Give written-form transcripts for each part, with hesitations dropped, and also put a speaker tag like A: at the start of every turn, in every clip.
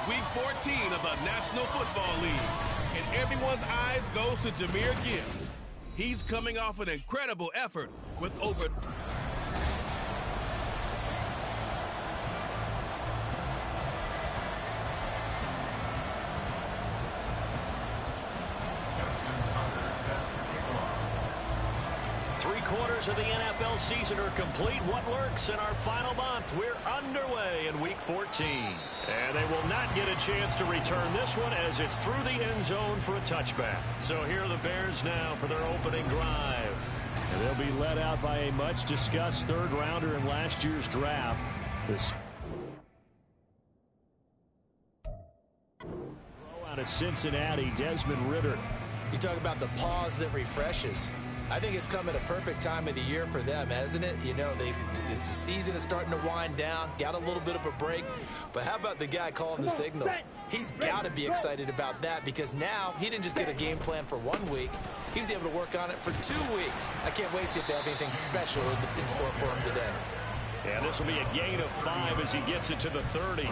A: Week 14 of the National Football League, and everyone's eyes goes to Jahmyr Gibbs. He's coming off an incredible effort with over...
B: Three-quarters of the NFL season are complete. What lurks in our final month? We're underway in Week 14. And they will not get a chance to return this one as it's through the end zone for a touchback. So here are the Bears now for their opening drive.
C: And they'll be led out by a much-discussed third-rounder in last year's draft. Throw out of Cincinnati, Desmond Ridder.
D: You talk about the pause that refreshes. I think it's come at a perfect time of the year for them, hasn't it? You know, the season is starting to wind down, got a little bit of a break. But how about the guy calling the signals? He's got to be excited about that because now he didn't just get a game plan for 1 week. He was able to work on it for 2 weeks. I can't wait to see if they have anything special in store for him today.
B: Yeah, this will be a gain of 5 as he gets it to the 30.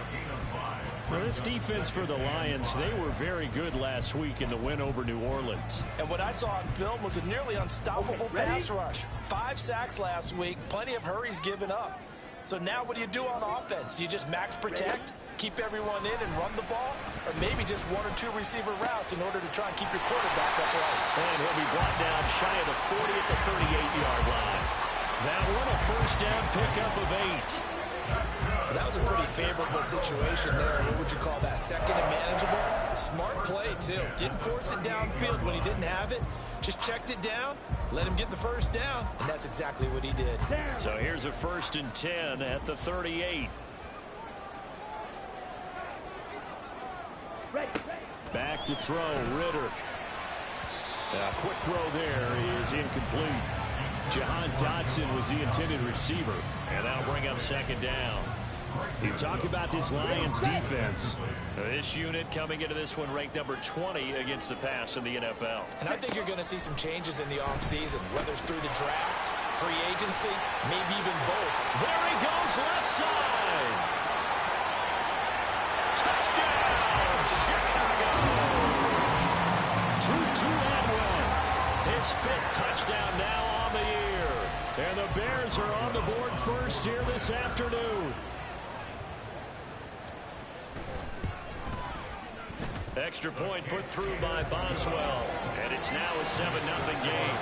C: Well, this defense for the Lions, they were very good last week in the win over New Orleans.
D: And what I saw on film was a nearly unstoppable pass rush. 5 sacks last week, plenty of hurries given up. So now what do you do on offense? You just max protect, keep everyone in and run the ball, or maybe just 1 or 2 receiver routes in order to try and keep your quarterback upright.
B: And he'll be brought down shy of the 40 at the 38-yard line. That one a first down pickup of 8.
D: That was a pretty favorable situation there. What would you call that? Second and manageable? Smart play, too. Didn't force it downfield when he didn't have it. Just checked it down, let him get the first down, and that's exactly what he did.
B: So here's a 1st and 10 at the 38.
C: Back to throw, Ridder. A quick throw there is incomplete. Jahan Dotson was the intended receiver.
B: And that'll bring up 2nd down.
C: You talk about this Lions defense.
B: This unit coming into this one ranked number 20 against the pass in the NFL.
D: And I think you're going to see some changes in the offseason, whether it's through the draft, free agency, maybe even both.
B: There he goes, left side. Touchdown, Chicago.
C: 2-2 and 1.
B: His 5th touchdown now on the year.
C: And the Bears are on the board first here this afternoon.
B: Extra point put through by Boswell. And it's now a 7-0 game.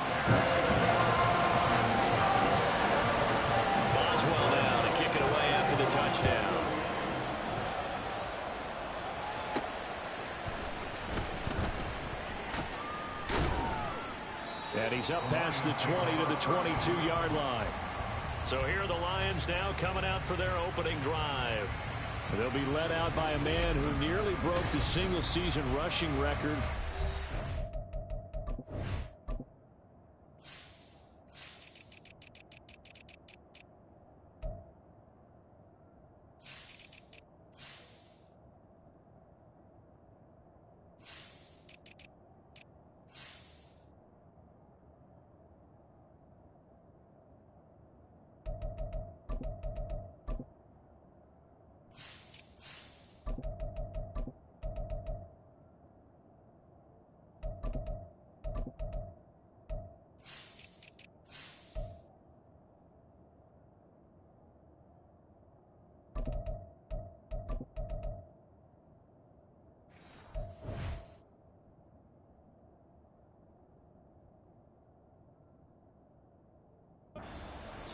B: Boswell now to kick it away after the touchdown.
C: And he's up past the 20 to the 22-yard line.
B: So here are the Lions now coming out for their opening drive.
C: They'll be led out by a man who nearly broke the single-season rushing record.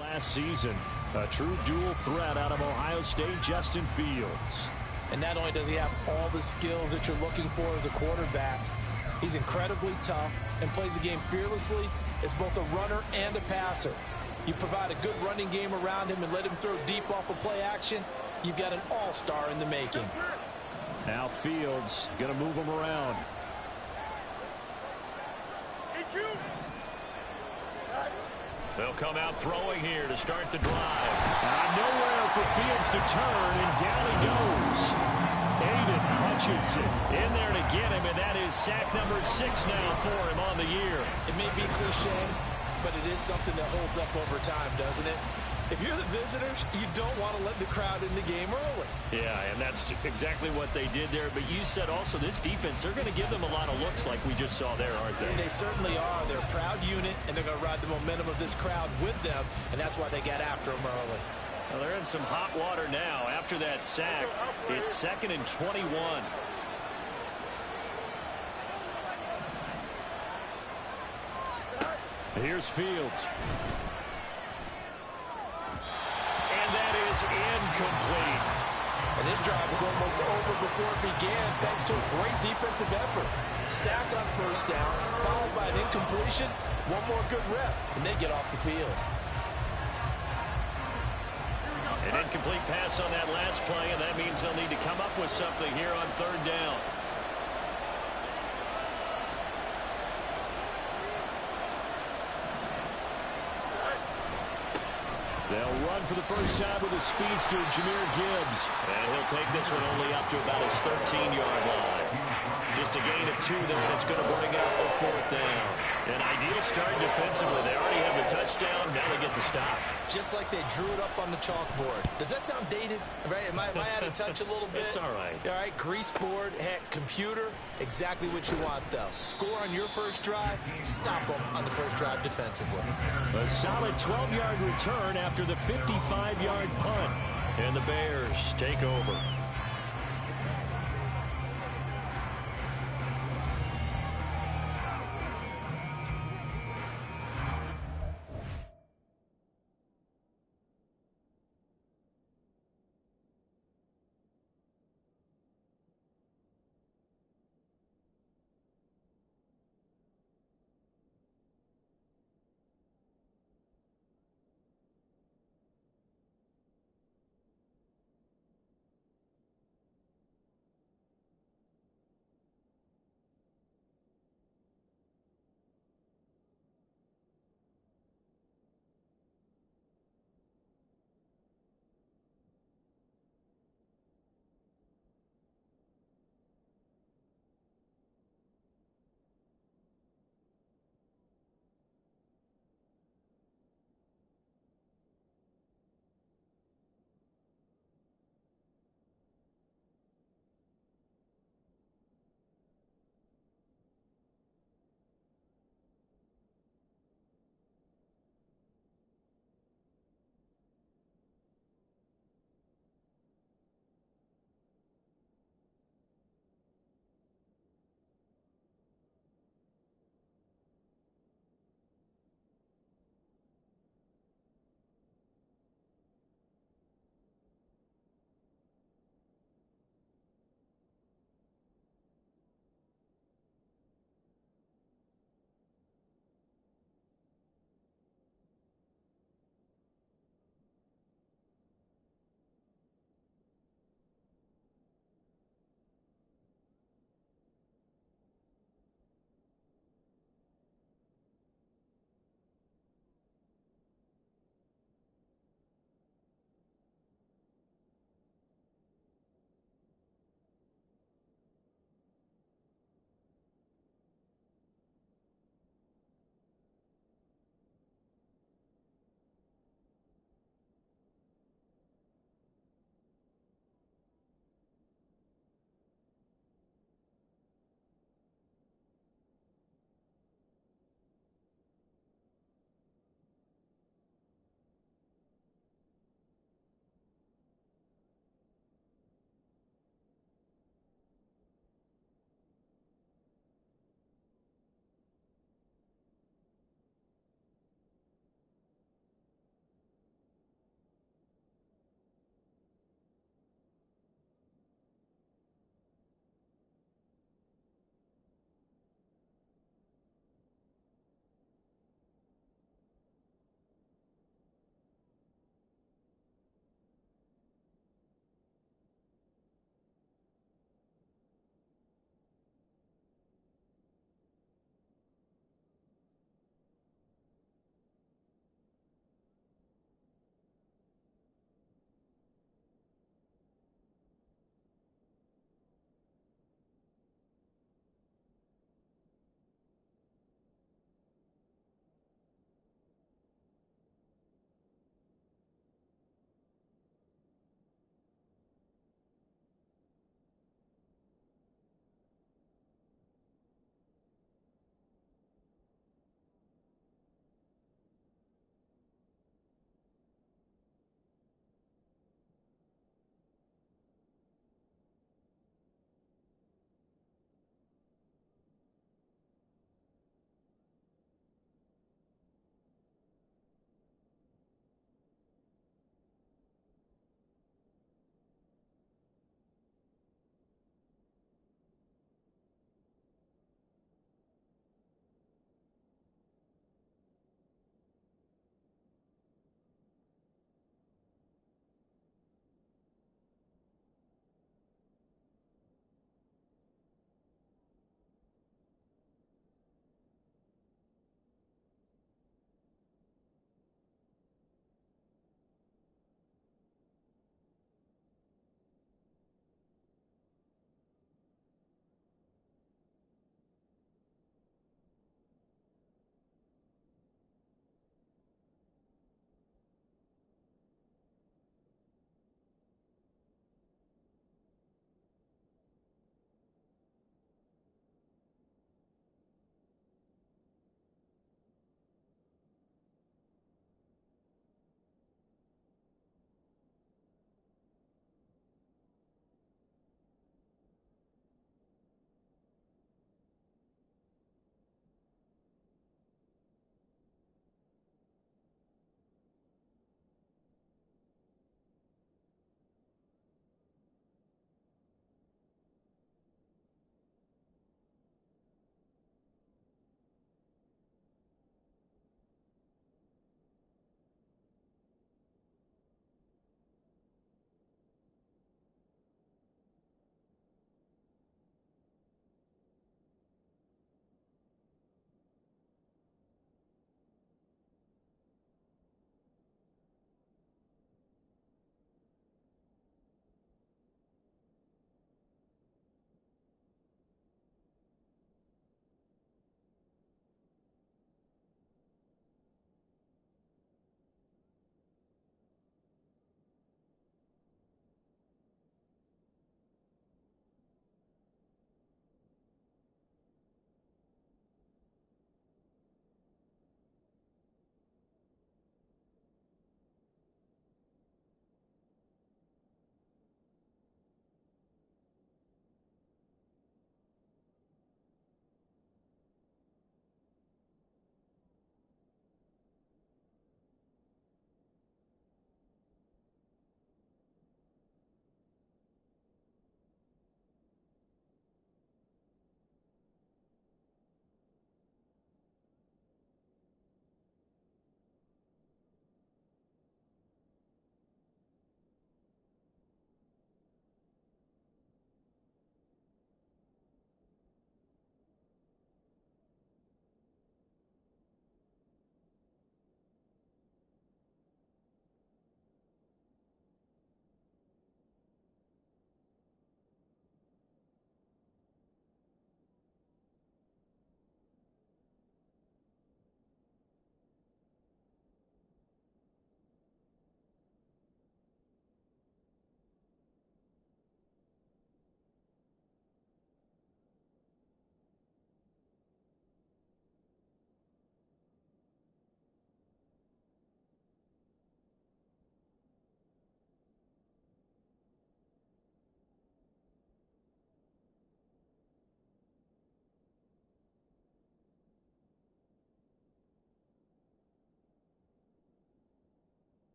C: Last season, a true dual threat out of Ohio State, Justin Fields.
D: And not only does he have all the skills that you're looking for as a quarterback, he's incredibly tough and plays the game fearlessly as both a runner and a passer. You provide a good running game around him and let him throw deep off of play action, you've got an all-star in the making.
C: Now Fields going to move him around.
B: They'll come out throwing here to start the drive.
C: Nowhere for Fields to turn, and down he goes. Aiden Hutchinson
B: in there to get him, and that is sack number 6 now for him on the year.
D: It may be cliche, but it is something that holds up over time, doesn't it? If you're the visitors, you don't want to let the crowd in the game early.
B: Yeah, and that's exactly what they did there. But you said also this defense, they're going to give them a lot of looks like we just saw there, aren't they?
D: They certainly are. They're a proud unit, and they're going to ride the momentum of this crowd with them, and that's why they got after them early.
B: Well, they're in some hot water now. After that sack, it's 2nd and 21.
C: Here's Fields.
B: And that is incomplete.
E: And this drive was almost over before it began thanks to a great defensive effort. Sack on first down, followed by an incompletion. One more good rep, and they get off the field.
B: An incomplete pass on that last play, and that means they'll need to come up with something here on 3rd down.
C: They'll run for the first time with a speedster, Jahmyr Gibbs.
B: And he'll take this one only up to about his 13-yard line. Just a gain of 2 there, and it's going to bring up a 4th down. An ideal start defensively. They already have the touchdown. Now they get the stop.
D: Just like they drew it up on the chalkboard. Does that sound dated? Right? Am I out of touch a little bit?
B: It's all right.
D: All right, grease board, heck, computer, exactly what you want, though. Score on your first drive, stop them on the first drive defensively.
C: A solid 12-yard return after the 55-yard punt.
B: And the Bears take over.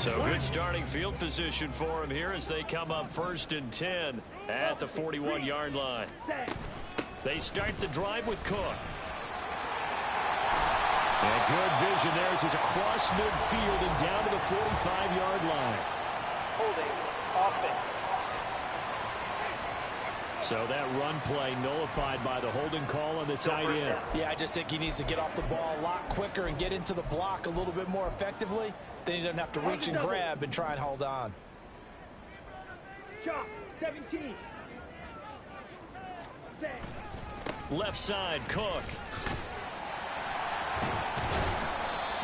B: So good starting field position for him here as they come up 1st and 10 at the 41-yard line. They start the drive with Cook. And good vision there as he's across midfield and down to the 45-yard line.
F: Holding offense.
B: So that run play nullified by the holding call on the tight end.
D: Yeah, I just think he needs to get off the ball a lot quicker and get into the block a little bit more effectively. Then he doesn't have to reach and grab and try and hold on.
F: Shot 17.
B: Left side, Cook.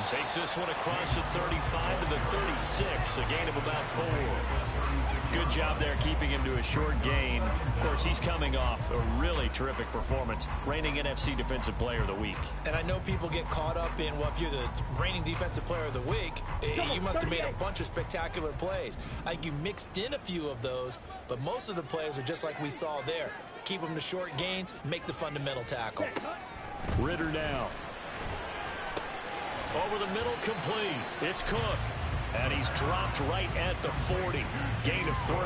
B: Takes this one across the 35 to the 36, a gain of about 4. Good job there keeping him to a short gain. Of course, he's coming off a really terrific performance, reigning NFC Defensive Player of the Week.
D: And I know people get caught up in, well, if you're the reigning Defensive Player of the Week, you must have made a bunch of spectacular plays. I think you mixed in a few of those, but most of the plays are just like we saw there. Keep them to short gains, make the fundamental tackle.
B: Ritter now. Over the middle, complete. It's Cook. And he's dropped right at the 40. Gain of 3.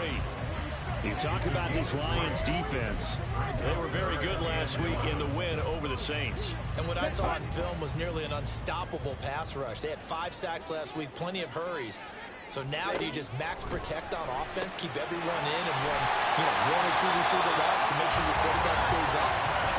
B: You talk about this Lions defense. They were very good last week in the win over the Saints.
D: And what I saw on film was nearly an unstoppable pass rush. They had 5 sacks last week, plenty of hurries. So now do you just max protect on offense, keep everyone in, and run, 1 or 2 receiver routes to make sure your quarterback stays up?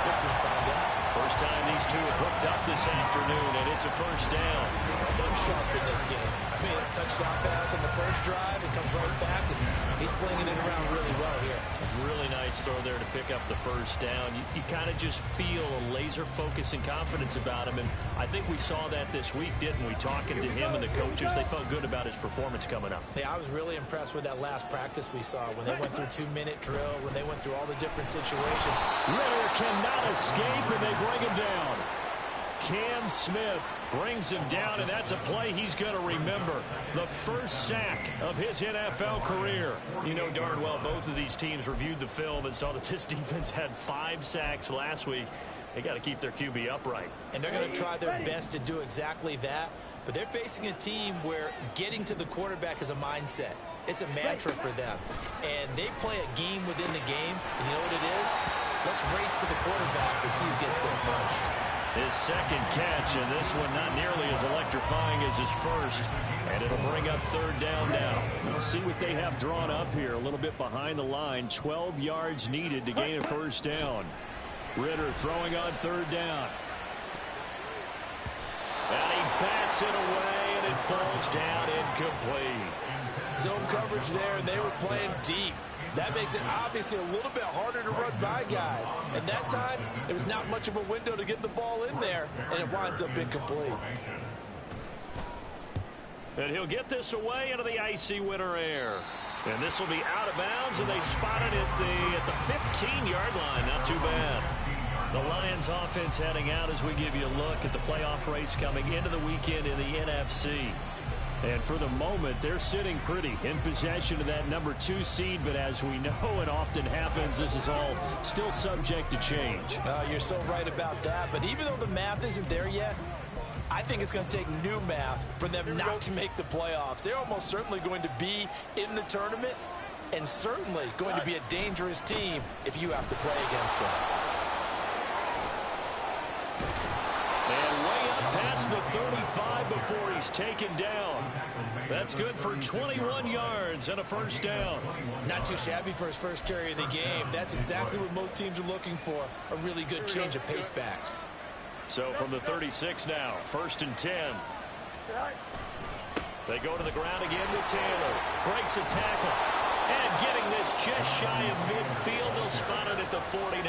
D: We'll soon find out.
B: First time these two have hooked up this afternoon, and it's a first down.
D: Someone sharp in this game. I mean, a touchdown pass on the first drive, and comes right back, and he's flinging it around really well here.
B: Really nice throw there to pick up the first down. You kind of just feel a laser focus and confidence about him, and I think we saw that this week, didn't we? Talking to him and the coaches, they felt good about his performance coming up.
D: Yeah, I was really impressed with that last practice we saw when they went through 2-minute drill, when they went through all the different situations.
B: Ritter cannot escape, and they bring him down. Cam Smith brings him down, and that's a play he's going to remember. The first sack of his NFL career. You know darn well both of these teams reviewed the film and saw that this defense had 5 sacks last week. They got to keep their QB upright.
D: And they're going to try their best to do exactly that. But they're facing a team where getting to the quarterback is a mindset. It's a mantra for them. And they play a game within the game. And you know what it is? Let's race to the quarterback and see who gets there first.
B: His second catch, and this one not nearly as electrifying as his first. And it'll bring up 3rd down now. We'll see what they have drawn up here. A little bit behind the line. 12 yards needed to gain a first down. Ritter throwing on 3rd down. And he bats it away, and it falls down incomplete.
E: Zone coverage there, and they were playing deep. That makes it obviously a little bit harder to run by guys. And that time, there was not much of a window to get the ball in there, and it winds up incomplete.
B: And he'll get this away into the icy winter air. And this will be out of bounds, and they spotted it at the 15-yard line. Not too bad. The Lions offense heading out as we give you a look at the playoff race coming into the weekend in the NFC. And for the moment, they're sitting pretty in possession of that number 2 seed. But as we know it often happens, this is all still subject to change.
D: You're so right about that. But even though the math isn't there yet, I think it's going to take new math for them not to make the playoffs. They're almost certainly going to be in the tournament and certainly going to be a dangerous team if you have to play against them.
B: And way up past the 35 before he's taken down. That's good for 21 yards and a first down.
D: Not too shabby for his first carry of the game. That's exactly what most teams are looking for, a really good change of pace back.
B: So from the 36 now, 1st and 10. They go to the ground again with Taylor. Breaks a tackle. And getting this just shy of midfield, they'll spot it at the 49.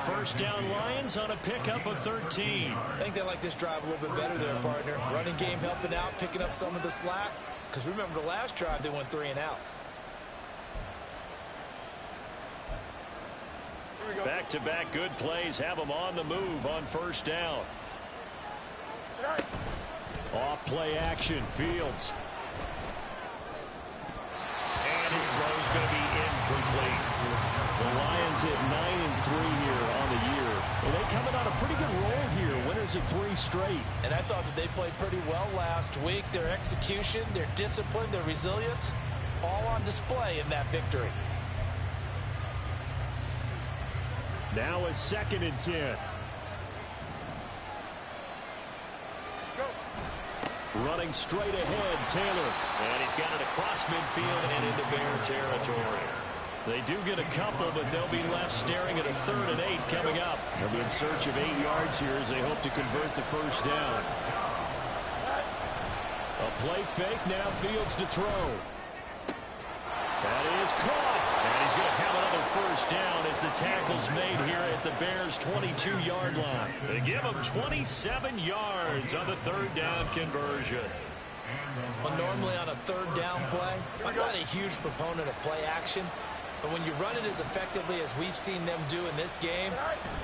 B: First down Lions on a pickup of 13.
D: I think they like this drive a little bit better there, partner. Running game helping out, picking up some of the slack. Because remember the last drive, they went 3 and out.
B: Back-to-back good plays have them on the move on first down. Off play action, Fields. And his throw's going to be incomplete. The Lions at 9-3 here on the year.
C: Well, they coming on a pretty good roll here. Winners of 3 straight.
E: And I thought that they played pretty well last week. Their execution, their discipline, their resilience, all on display in that victory.
C: Now a 2nd and 10. Running straight ahead, Taylor.
B: And he's got it across midfield and into Bear territory.
C: They do get a couple, but they'll be left staring at a 3rd and 8 coming up. They'll be in search of 8 yards here as they hope to convert the first down. A play fake, now Fields to throw. That is caught. And he's going to have another first down as the tackle's made here at the Bears' 22-yard line.
B: They give him 27 yards on the 3rd down conversion.
D: Well, normally on a 3rd down play, I'm not a huge proponent of play action. But when you run it as effectively as we've seen them do in this game,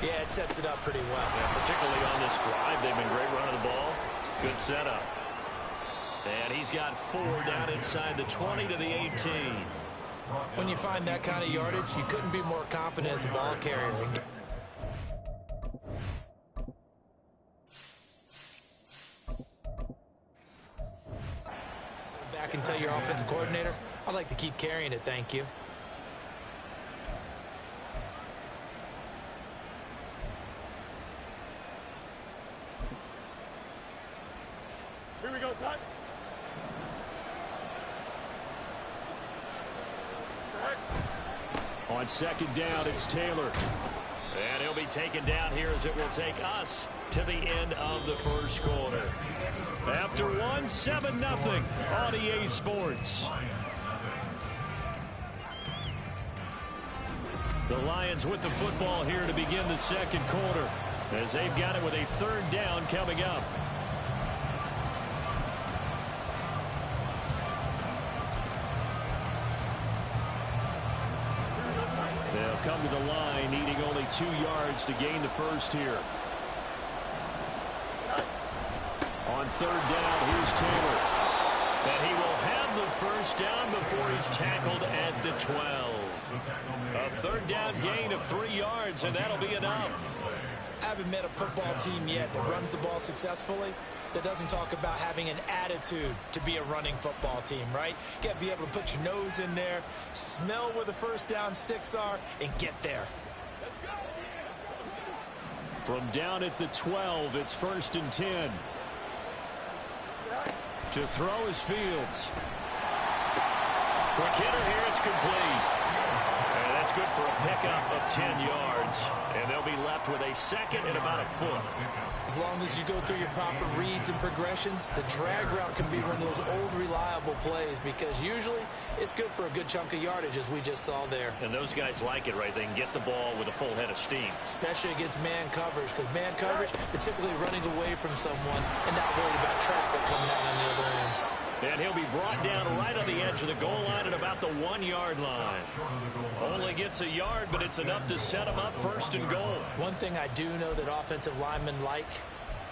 D: yeah, it sets it up pretty well.
B: Yeah, particularly on this drive, they've been great running the ball. Good setup. And he's got 4 down inside the 20 to the 18.
D: When you find that kind of yardage, you couldn't be more confident as a ball carrier. Back and tell your offensive coordinator, I'd like to keep carrying it, thank you.
F: Here we go, son.
C: On 2nd down, it's Taylor.
B: And he'll be taken down here as it will take us to the end of the first quarter.
C: After 1, 7-0 on EA Sports. The Lions with the football here to begin the 2nd quarter as they've got it with a 3rd down coming up. They'll come to the line, needing only 2 yards to gain the first here. On 3rd down, here's Taylor.
B: And he will have the first down before he's tackled at the 12. A 3rd down gain of 3 yards, and that'll be enough.
D: I haven't met a football team yet that runs the ball successfully that doesn't talk about having an attitude to be a running football team, right? You got to be able to put your nose in there, smell where the first down sticks are, and get there.
C: From down at the 12, it's 1st and 10. To throw is Fields.
B: Quick hitter here, it's complete. And that's good for a pickup of 10 yards. And they'll be left with a 2nd and about a foot.
D: As long as you go through your proper reads and progressions, the drag route can be one of those old reliable plays because usually it's good for a good chunk of yardage as we just saw there.
B: And those guys like it, right? They can get the ball with a full head of steam.
D: Especially against man coverage because man coverage, they're typically running away from someone and not worried about traffic coming out on the other end.
B: And he'll be brought down right on the edge of the goal line at about the 1-yard line. Only gets a yard, but it's enough to set him up 1st and goal.
D: One thing I do know that offensive linemen like,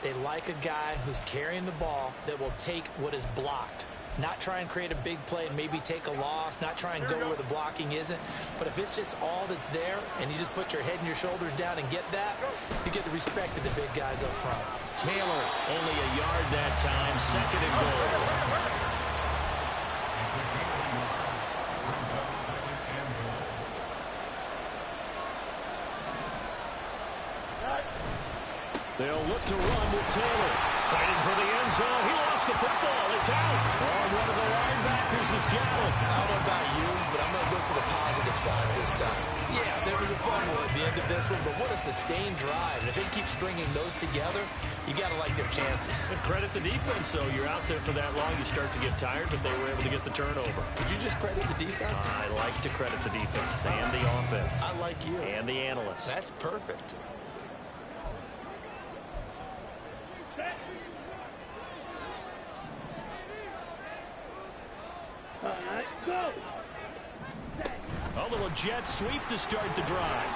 D: they like a guy who's carrying the ball that will take what is blocked. Not try and create a big play and maybe take a loss, not try and go where the blocking isn't. But if it's just all that's there and you just put your head and your shoulders down and get that, you get the respect of the big guys up front.
B: Taylor only a yard that time, 2nd and goal.
C: They'll look to run with Taylor.
B: Fighting for the end zone. He lost the football. It's out.
C: Oh, one of the linebackers has got it.
D: I don't know about you, but I'm going to go to the positive side this time. Yeah, there was a fumble at the end of this one, but what a sustained drive. And if they keep stringing those together, you got to like their chances.
B: And credit the defense, though. You're out there for that long, you start to get tired, but they were able to get the turnover.
D: Did you just credit the defense?
B: I like to credit the defense and the offense.
D: I like you.
B: And the analysts.
D: That's perfect.
F: Go!
C: A little jet sweep to start the drive.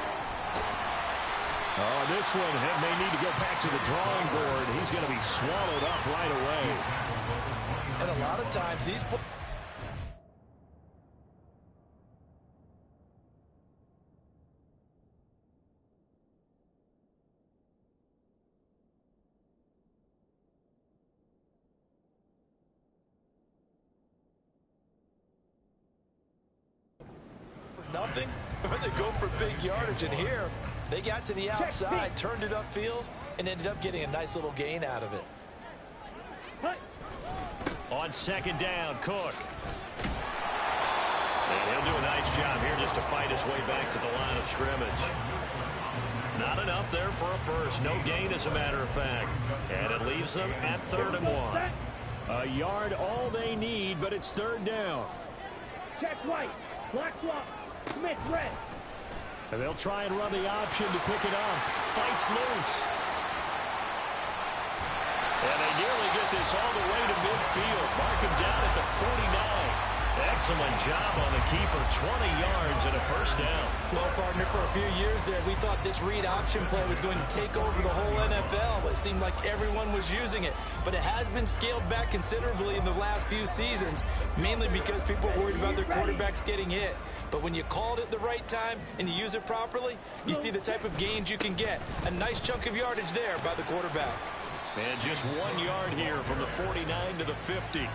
C: Oh, this one may need to go back to the drawing board. He's going to be swallowed up right away.
D: And a lot of times these
E: nothing, or they go for big yardage. And here, they got to the outside, turned it upfield, and ended up getting a nice little gain out of it.
B: On second down, Cook. And he'll do a nice job here just to fight his way back to the line of scrimmage. Not enough there for a first. No gain, as a matter of fact. And it leaves them at 3rd and 1.
C: A yard all they need, but it's 3rd down.
F: Check right. Black block. Smith red.
C: And they'll try and run the option to pick it up.
B: Fights loose. And they nearly get this all the way to midfield. Mark him down at the 49. Excellent job on the keeper. 20 yards and a first down.
D: Well, partner, for a few years there, we thought this read option play was going to take over the whole NFL. It seemed like everyone was using it. But it has been scaled back considerably in the last few seasons, mainly because people are worried about their quarterbacks getting hit. But when you call it at the right time and you use it properly, you see the type of gains you can get. A nice chunk of yardage there by the quarterback.
B: And just 1 yard here from the 49 to the 50.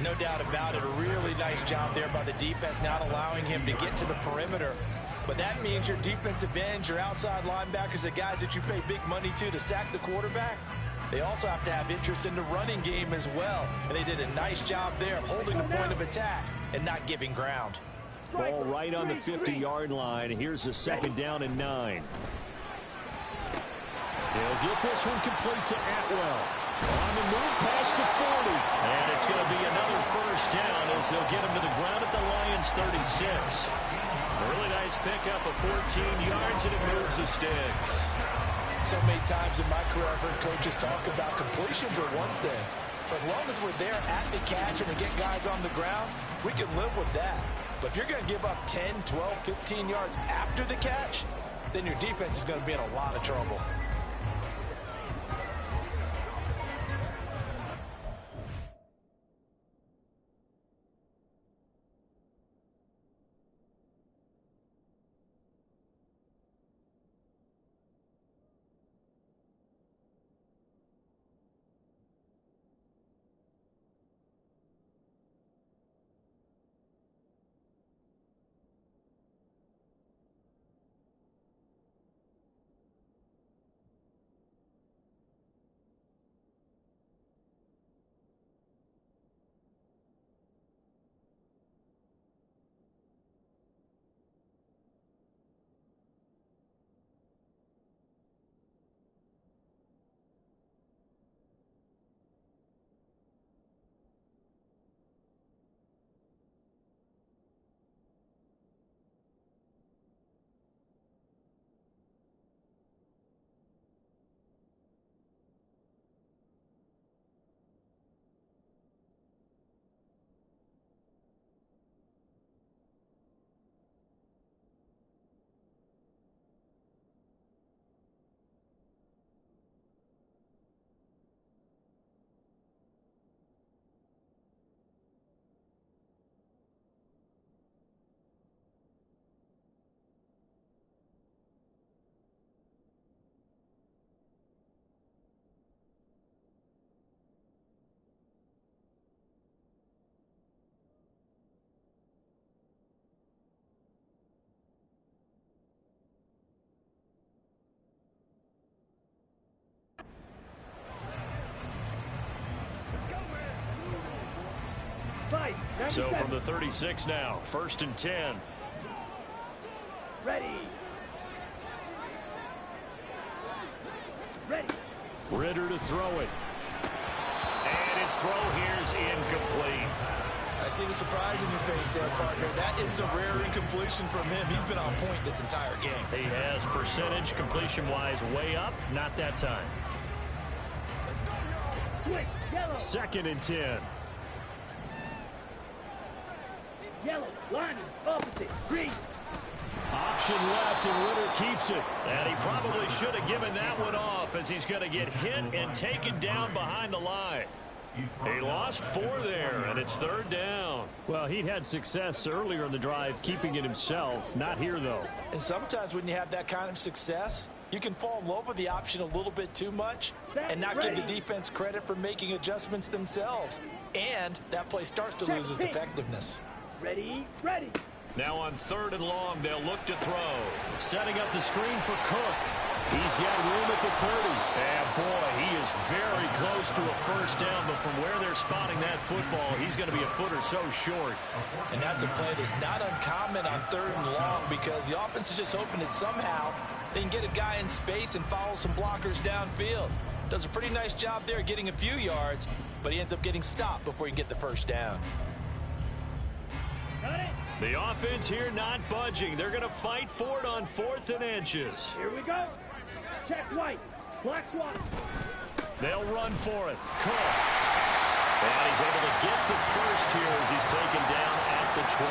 D: No doubt about it. A really nice job there by the defense, not allowing him to get to the perimeter. But that means your defensive ends, your outside linebackers, the guys that you pay big money to sack the quarterback, they also have to have interest in the running game as well. And they did a nice job there of holding the point of attack and not giving ground.
C: Ball right on the 50-yard line. Here's a 2nd down and 9. They'll get this one complete to Atwell. On the move past the 40.
B: And it's going to be another first down as they'll get him to the ground at the Lions 36. Really nice pickup of 14 yards, and it moves the sticks.
E: So many times in my career, I've heard coaches talk about completions are one thing. But as long as we're there at the catch and we get guys on the ground, we can live with that. But if you're going to give up 10, 12, 15 yards after the catch, then your defense is going to be in a lot of trouble.
B: So from the 36 now, 1st and 10.
F: Ready. Ready.
C: Ritter to throw it.
B: And his throw here is incomplete.
D: I see the surprise in your face there, partner. That is a rare incompletion from him. He's been on point this entire game.
B: He has percentage completion-wise way up. Not that time.
F: Quick. Yellow.
C: 2nd and 10.
F: Yellow. Line. Opposite. Green.
B: Option left, and Ritter keeps it. And he probably should have given that one off, as he's going to get hit and taken down behind the line. He lost 4 there, and it's 3rd down.
C: Well, he'd had success earlier in the drive keeping it himself. Not here, though.
E: And sometimes when you have that kind of success, you can fall in love with the option a little bit too much and not give the defense credit for making adjustments themselves. And that play starts to lose its effectiveness.
F: Ready. Ready.
B: Now on 3rd and long, they'll look to throw.
C: Setting up the screen for Cook. He's got room at the 30.
B: And boy, he is very close to a first down, but from where they're spotting that football, he's going to be a foot or so short.
E: And that's a play that's not uncommon on 3rd and long because the offense is just hoping that somehow they can get a guy in space and follow some blockers downfield. Does a pretty nice job there getting a few yards, but he ends up getting stopped before he can get the first down.
B: The offense here not budging. They're going to fight for it on 4th and inches.
F: Here we go. Check White. Black swap.
B: They'll run for it. Cook. And he's able to get the first here as he's taken down at the 25.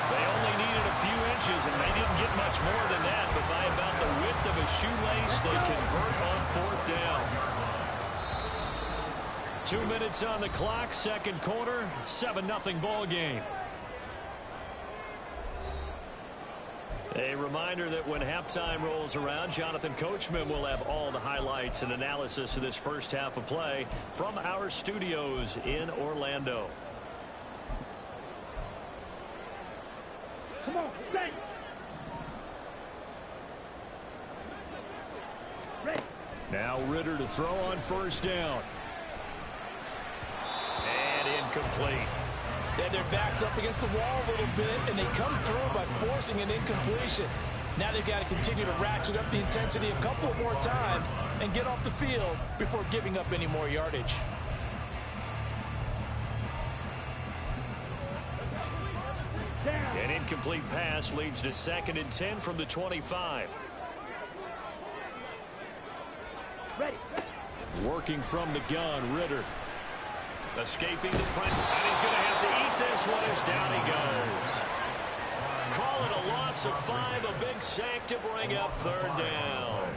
B: They only needed a few inches, and they didn't get much more than that, but by about the width of a shoelace, they convert on 4th down. 2 minutes on the clock, 2nd quarter, 7-0 ball game. A reminder that when halftime rolls around, Jonathan Coachman will have all the highlights and analysis of this first half of play from our studios in Orlando.
F: Come on, stay. Ready.
C: Now Ritter to throw on 1st down.
B: And incomplete.
E: They had their backs up against the wall a little bit, and they come through by forcing an incompletion. Now they've got to continue to ratchet up the intensity a couple more times and get off the field before giving up any more yardage.
B: An incomplete pass leads to 2nd and 10 from the 25.
F: Ready.
C: Working from the gun, Ritter.
B: Escaping the front, and he's going to have to eat this one as down he goes. Call it a loss of 5, a big sack to bring up 3rd down.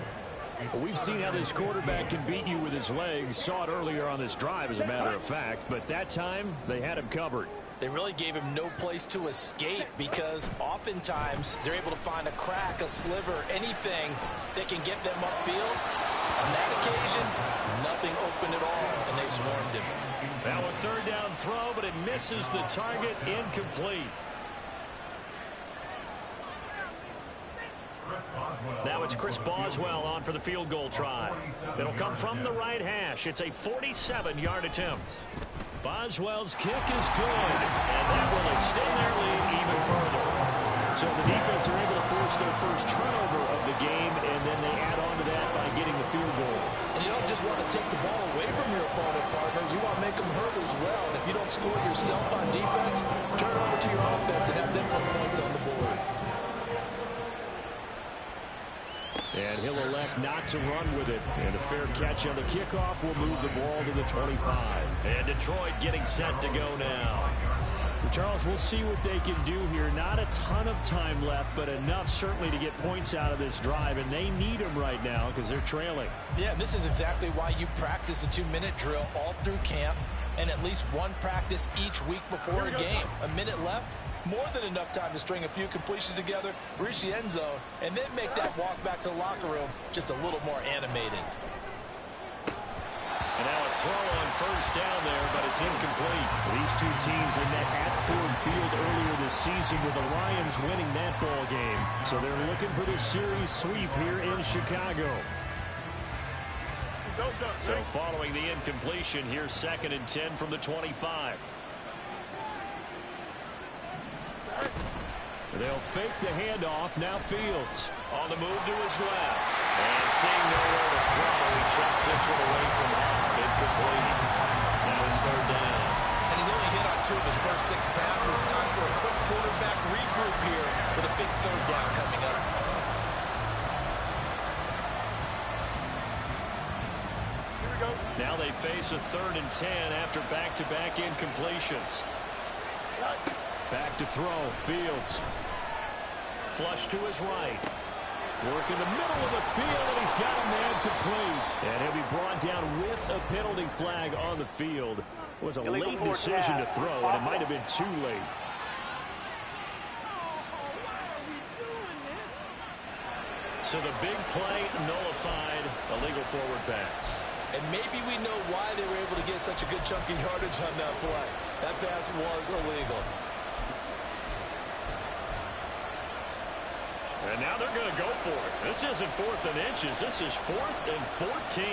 C: Well, we've seen how this quarterback can beat you with his legs. Saw it earlier on this drive, as a matter of fact, but that time they had him covered.
E: They really gave him no place to escape because oftentimes they're able to find a crack, a sliver, anything that can get them upfield. On that occasion, nothing open at all, and they swarmed him.
B: Now a 3rd down throw, but it misses the target, incomplete. Now it's Chris Boswell on for the field goal try. It'll come from the right hash. It's a 47-yard attempt. Boswell's kick is good, and that will extend their lead even further.
C: So the defense are able to force their first turnover of the game, and then they add on to that by getting the field goal.
E: And you don't just want to take the ball away from your opponent, partner. You want to make them hurt as well. And if you don't score yourself on defense, turn it over to your offense and have them put points on the board.
C: And he'll elect not to run with it. And a fair catch on the kickoff will move the ball to the 25.
B: And Detroit getting set to go now.
C: Charles, we'll see what they can do here. Not a ton of time left, but enough certainly to get points out of this drive, and they need them right now because they're trailing.
E: Yeah, this is exactly why you practice a 2-minute drill all through camp and at least one practice each week before a game. A minute left, more than enough time to string a few completions together, reach the end zone, and then make that walk back to the locker room just a little more animated.
B: And now a throw on 1st down there, but it's incomplete.
C: These two teams had met at Ford Field earlier this season with the Lions winning that ball game. So they're looking for the series sweep here in Chicago.
B: So following the incompletion, here's 2nd and 10 from the 25.
C: They'll fake the handoff. Now Fields.
B: On the move to his left. And seeing nowhere to throw, he chucks this one away from home. Incomplete. Now it's 3rd down.
D: And he's only hit on 2 of his first 6 passes. Time for a quick quarterback regroup here with a big 3rd down coming up.
B: Now they face a 3rd and 10 after back-to-back incompletions.
C: Back to throw. Fields.
B: Flush to his right.
C: Work in the middle of the field, and he's got a man complete. And he'll be brought down with a penalty flag on the field. It was a late decision to throw, and it might have been too late.
B: So the big play nullified, illegal forward pass.
D: And maybe we know why they were able to get such a good chunk of yardage on that play. That pass was illegal.
B: And now they're going to go for it. This isn't 4th and inches. This is 4th and 14.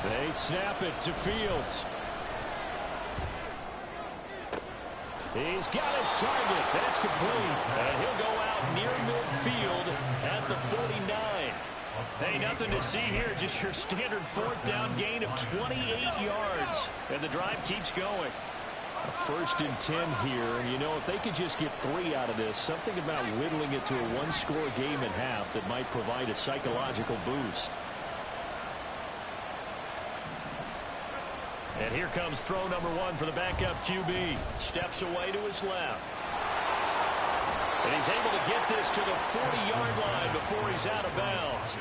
C: They snap it to Fields. He's got his target. That's complete.
B: And he'll go out near midfield at the 49. Hey, nothing to see here. Just your standard 4th down gain of 28 yards. And the drive keeps going.
C: A 1st and 10 here. And, you know, if they could just get 3 out of this, something about whittling it to a 1-score game at half that might provide a psychological boost.
B: And here comes throw number 1 for the backup QB. Steps away to his left. And he's able to get this to the 40-yard line before he's out of bounds.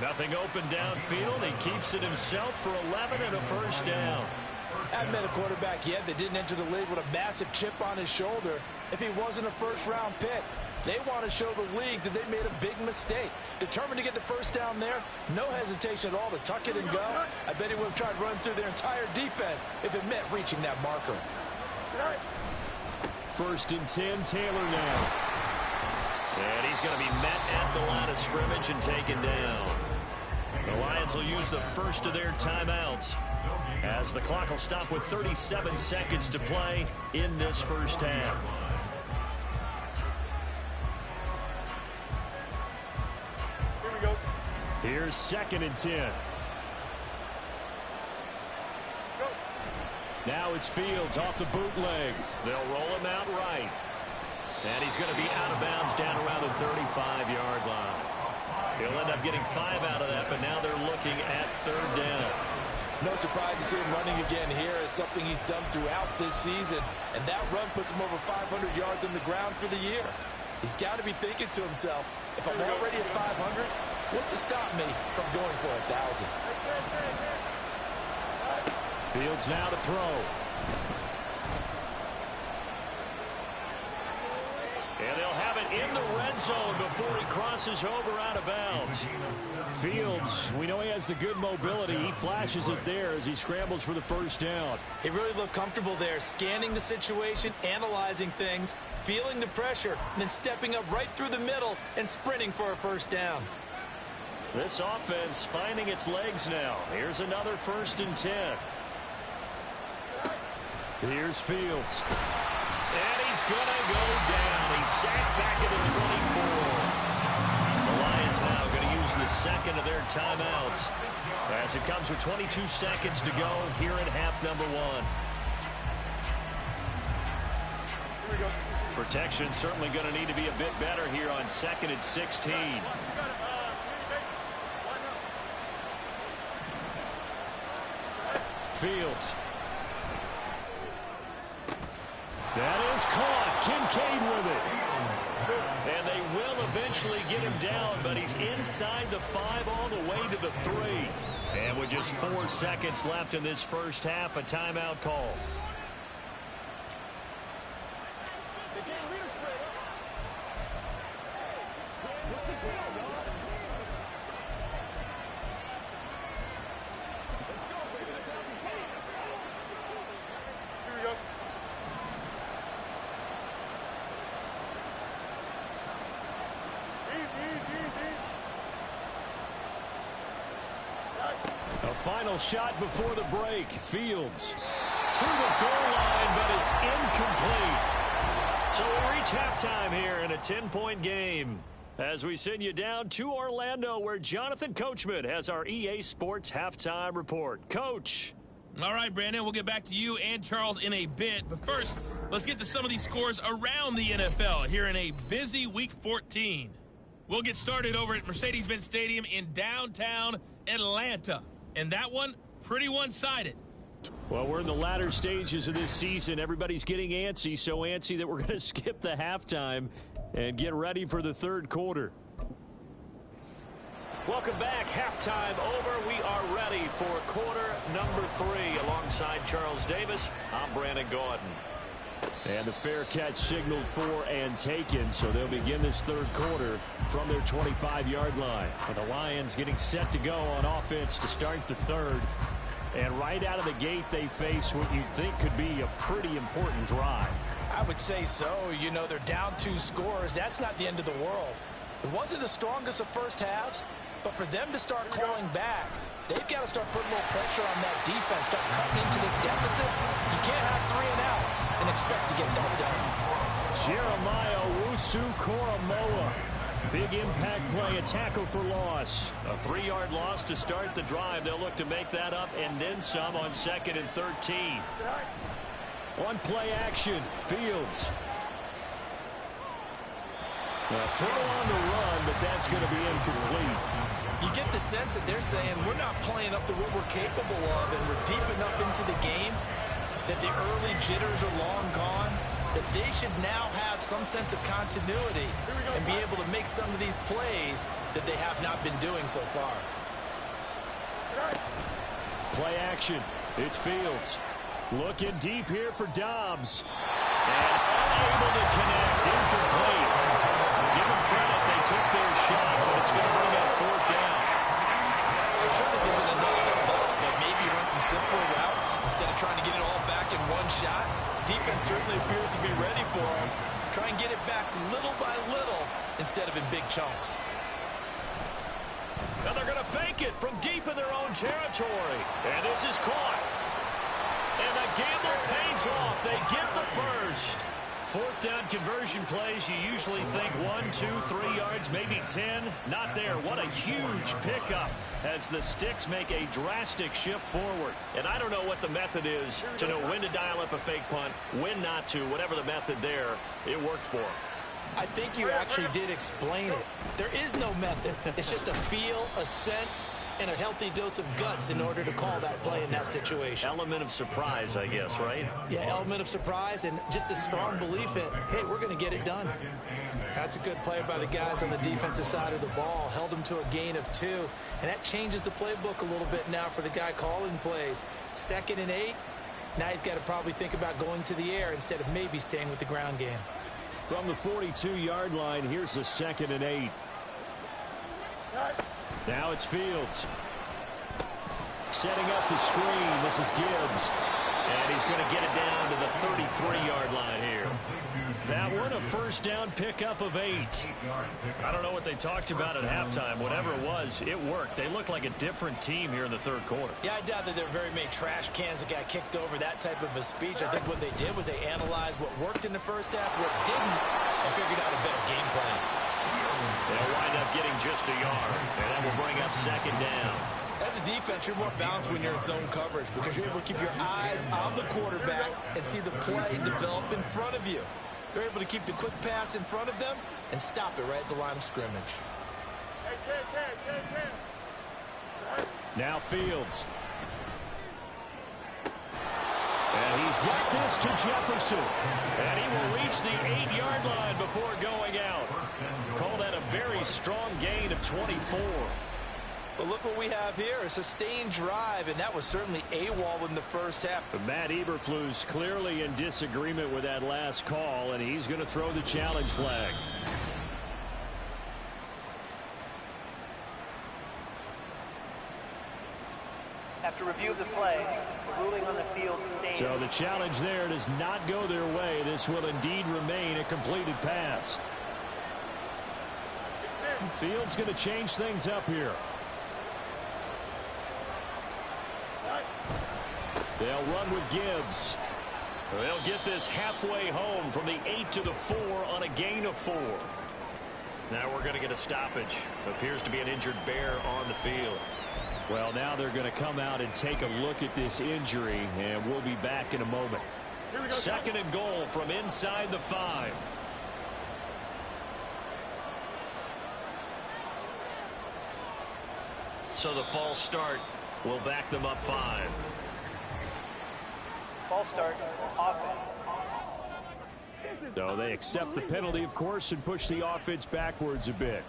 B: Nothing open downfield. He keeps it himself for 11 and a 1st down.
E: Haven't met a quarterback yet that didn't enter the league with a massive chip on his shoulder if he wasn't a first-round pick. They want to show the league that they made a big mistake. Determined to get the 1st down there, no hesitation at all to tuck it and go. I bet he would have tried running through their entire defense if it meant reaching that marker.
C: 1st and 10, Taylor now.
B: And he's going to be met at the line of scrimmage and taken down. The Lions will use the first of their timeouts as the clock will stop with 37 seconds to play in this 1st half.
F: Here we go.
C: Here's 2nd and 10. Now it's Fields off the bootleg.
B: They'll roll him out right. And he's going to be out of bounds down around the 35-yard line. He'll end up getting 5 out of that, but now they're looking at 3rd down.
E: No surprise to see him running again here. Is something he's done throughout this season. And that run puts him over 500 yards on the ground for the year. He's got to be thinking to himself, if I'm already at 500, what's to stop me from going for 1,000?
C: Fields now to throw.
B: And they'll have it in the red zone before he crosses over out of bounds.
C: Fields, we know he has the good mobility. He flashes it there as he scrambles for the 1st down.
D: He really looked comfortable there, scanning the situation, analyzing things, feeling the pressure, and then stepping up right through the middle and sprinting for a 1st down.
B: This offense finding its legs now. Here's another 1st and 10.
C: Here's Fields.
B: And he's going to go down. He's sacked back at the 24. The Lions now going to use the 2nd of their timeouts as it comes with 22 seconds to go here in half number 1.
F: Here we go.
B: Protection certainly going to need to be a bit better here on 2nd and 16.
C: Fields. That is caught. Kincaid with it.
B: And they will eventually get him down, but he's inside the 5 all the way to the 3. And with just 4 seconds left in this 1st half, a timeout call.
F: What's the deal, dog? Let's go, baby. Let's have some fun. Here we go.
C: A final shot before the break. Fields to the goal line, but it's incomplete.
B: So we reach halftime here in a 10-point game as we send you down to Orlando, where Jonathan Coachman has our EA Sports halftime report. Coach.
A: All right, Brandon, we'll get back to you and Charles in a bit. But first, let's get to some of these scores around the NFL here in a busy Week 14. We'll get started over at Mercedes-Benz Stadium in downtown Atlanta. And that one, pretty one-sided.
C: Well, we're in the latter stages of this season. Everybody's getting antsy, so antsy that we're going to skip the halftime and get ready for the 3rd quarter.
B: Welcome back. Halftime over. We are ready for quarter number 3. Alongside Charles Davis, I'm Brandon Gaudin.
C: And the fair catch signaled for and taken, so they'll begin this 3rd quarter from their 25-yard line. And the Lions getting set to go on offense to start the 3rd. And right out of the gate, they face what you'd think could be a pretty important drive.
E: I would say so. You know, they're down 2 scores. That's not the end of the world. It wasn't the strongest of first halves, but for them to start clawing back, they've got to start putting a little pressure on that defense, start cutting into this deficit. You can't have 3 and outs and expect to get that done.
C: Jeremiah Owusu-Koramoah. Big impact play, a tackle for loss.
B: A 3-yard loss to start the drive. They'll look to make that up and then some on 2nd and 13.
C: On play action, Fields. A throw on the run, but that's going to be incomplete.
D: You get the sense that they're saying we're not playing up to what we're capable of, and we're deep enough into the game that the early jitters are long gone, that they should now have some sense of continuity and be able to make some of these plays that they have not been doing so far.
C: Play action. It's Fields. Looking deep here for Dobbs. And unable to connect. Incomplete. Give them credit. They took their shot, but it's going to bring up 4th down.
D: I'm sure this isn't a novel thought, but maybe run some simpler routes instead of trying to get it all back in one shot. Defense certainly appears to be ready for them. Try and get it back little by little instead of in big chunks.
B: And they're going to fake it from deep in their own territory. And this is caught. And the gamble pays off. They get the first. 4th down conversion plays, you usually think 1, 2, 3 yards, maybe 10. Not there. What a huge pickup as the Sticks make a drastic shift forward. And I don't know what the method is to know when to dial up a fake punt, when not to. Whatever the method there, it worked for them.
D: I think you actually did explain it. There is no method. It's just a feel, a sense, and a healthy dose of guts in order to call that play in that situation.
B: Element of surprise, I guess, right?
D: Yeah, element of surprise and just a strong belief in, hey, we're going to get it done. That's a good play by the guys on the defensive side of the ball. Held them to a gain of 2, and that changes the playbook a little bit now for the guy calling plays. 2nd and 8, now he's got to probably think about going to the air instead of maybe staying with the ground game.
C: From the 42-yard line, here's the 2nd and 8. Now it's Fields. Setting up the screen. This is Gibbs.
B: And he's going to get it down to the 33-yard line here.
C: That one, a 1st down pickup of 8.
B: I don't know what they talked about at halftime. Whatever it was, it worked. They look like a different team here in the 3rd quarter.
D: Yeah, I doubt that there are very many trash cans that got kicked over, that type of a speech. I think what they did was they analyzed what worked in the first half, what didn't, and figured out a better game plan.
B: They'll wind up getting just a yard, and that will bring up 2nd down.
D: As a defense, you're more balanced when you're in zone coverage because you're able to keep your eyes on the quarterback and see the play develop in front of you. They're able to keep the quick pass in front of them and stop it right at the line of scrimmage.
C: Now Fields. And he's got this to Jefferson.
B: And he will reach the 8-yard line before going out. Call that a very strong gain of 24.
D: But look what we have here, a sustained drive, and that was certainly AWOL in the first half.
C: But Matt Eberflus clearly in disagreement with that last call, and he's going to throw the challenge flag.
G: After review of the play, the ruling on the field stands.
C: So the challenge there does not go their way. This will indeed remain a completed pass. Fields going to change things up here. They'll run with Gibbs.
B: They'll get this halfway home from the 8 to the 4 on a gain of 4. Now we're going to get a stoppage. Appears to be an injured Bear on the field.
C: Well, now they're going to come out and take a look at this injury, and we'll be back in a moment.
B: 2nd and goal from inside the 5. So the false start will back them up 5.
G: False start, offense.
C: So they accept the penalty, of course, and push the offense backwards a bit.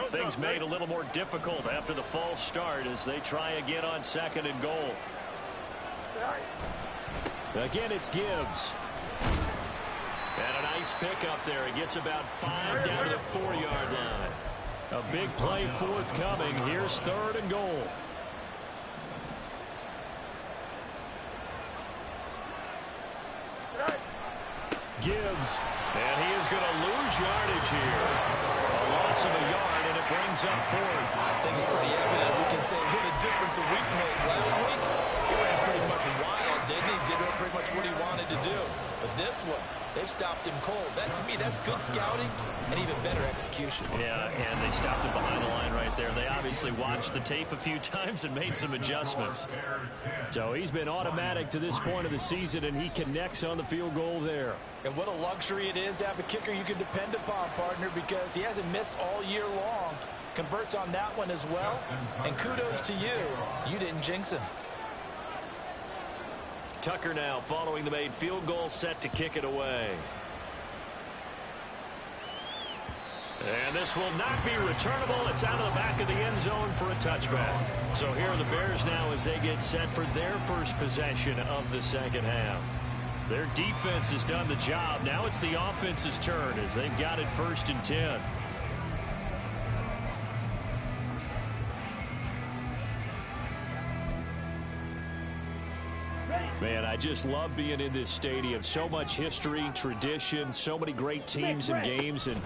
B: Things made a little more difficult after the false start as they try again on 2nd and goal.
C: Again, it's Gibbs.
B: And a nice pickup there. He gets about 5 down to the 4-yard line.
C: A big play forthcoming. Here's 3rd and goal. Gibbs. And he is going to lose yardage here. A loss of a yard, and it brings up 4th.
D: I think it's pretty evident. We can say what a difference a week makes. Last week, he ran pretty much wild, didn't he? Did pretty much what he wanted to do. But this one, they stopped him cold. That, to me, that's good scouting and even better execution.
B: Yeah, and they stopped him behind the line right there. They obviously watched the tape a few times and made some adjustments.
C: So he's been automatic to this point of the season, and he connects on the field goal there.
E: And what a luxury it is to have a kicker you can depend upon, partner, because he hasn't missed all year long. Converts on that one as well. And kudos to you. You didn't jinx him.
B: Tucker now following the made field goal, set to kick it away. And this will not be returnable. It's out of the back of the end zone for a touchback. So here are the Bears now as they get set for their first possession of the second half. Their defense has done the job. Now it's the offense's turn as they've got it 1st and 10.
C: Man, I just love being in this stadium. So much history, tradition, so many great teams and games, and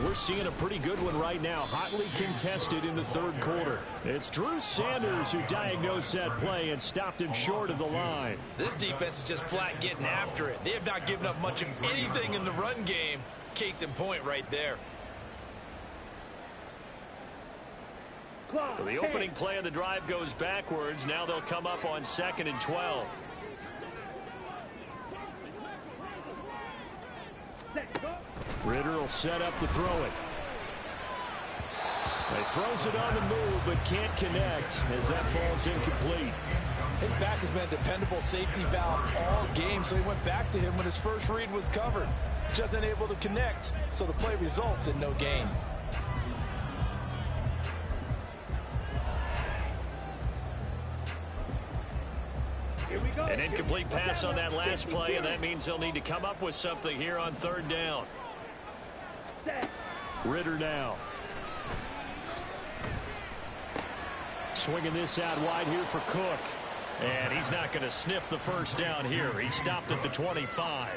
C: we're seeing a pretty good one right now, hotly contested in the 3rd quarter. It's Drew Sanders who diagnosed that play and stopped him short of the line.
D: This defense is just flat getting after it. They have not given up much of anything in the run game. Case in point right there.
B: So the opening play of the drive goes backwards. Now they'll come up on 2nd and 12.
C: Ritter will set up to throw it. He throws it on the move, but can't connect as that falls incomplete.
E: His back has been a dependable safety valve all game, so he went back to him when his first read was covered. Just unable to connect, so the play results in no gain.
B: An incomplete pass on that last play, and that means they'll need to come up with something here on 3rd down.
C: Ritter now. Swinging this out wide here for Cook.
B: And he's not going to sniff the first down here. He stopped at the 25.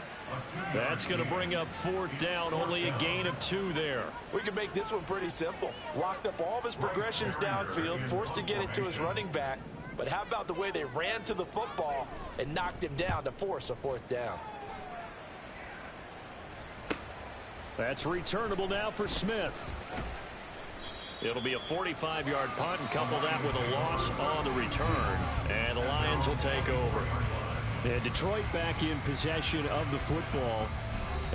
B: That's going to bring up 4th down, only a gain of 2 there.
E: We can make this one pretty simple. Locked up all of his progressions downfield, forced to get it to his running back. But how about the way they ran to the football and knocked him down to force a 4th down?
C: That's returnable now for Smith.
B: It'll be a 45-yard punt, and couple that with a loss on the return. And the Lions will take over.
C: And Detroit back in possession of the football.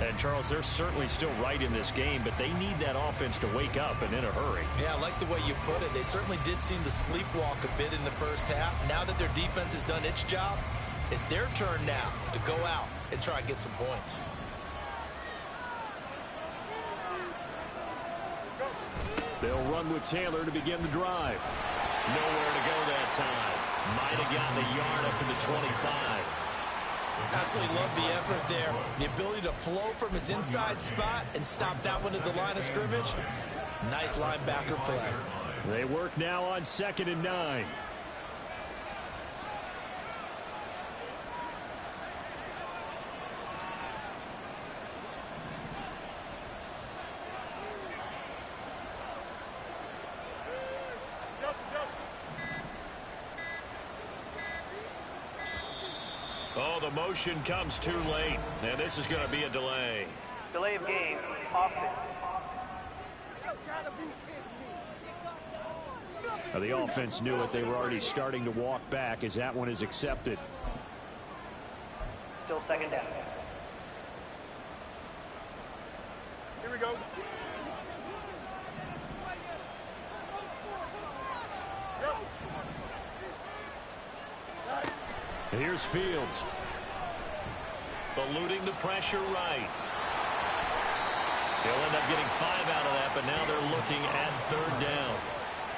B: And, Charles, they're certainly still right in this game, but they need that offense to wake up and in a hurry.
D: Yeah, I like the way you put it. They certainly did seem to sleepwalk a bit in the first half. Now that their defense has done its job, it's their turn now to go out and try and get some points.
C: They'll run with Taylor to begin the drive.
B: Nowhere to go that time. Might have gotten a yard up to the 25.
D: Absolutely love the effort there. The ability to flow from his inside spot and stop that one at the line of scrimmage. Nice linebacker play.
C: They work now on 2nd and 9.
B: Oh, the motion comes too late, and this is going to be a delay.
G: Delay of game, offense.
C: The offense knew it. They were already starting to walk back as that one is accepted.
G: Still 2nd down.
F: Here we go.
C: Here's Fields.
B: Eluding the pressure right. They'll end up getting 5 out of that, but now they're looking at 3rd down.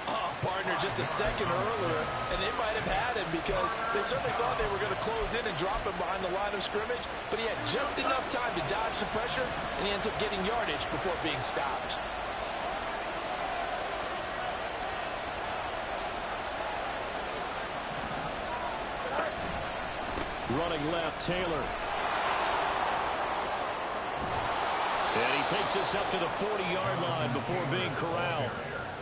E: Oh, partner, just a second earlier, and they might have had him because they certainly thought they were going to close in and drop him behind the line of scrimmage, but he had just enough time to dodge the pressure, and he ends up getting yardage before being stopped.
C: Running left, Taylor. And he takes us up to the 40-yard line before being corralled.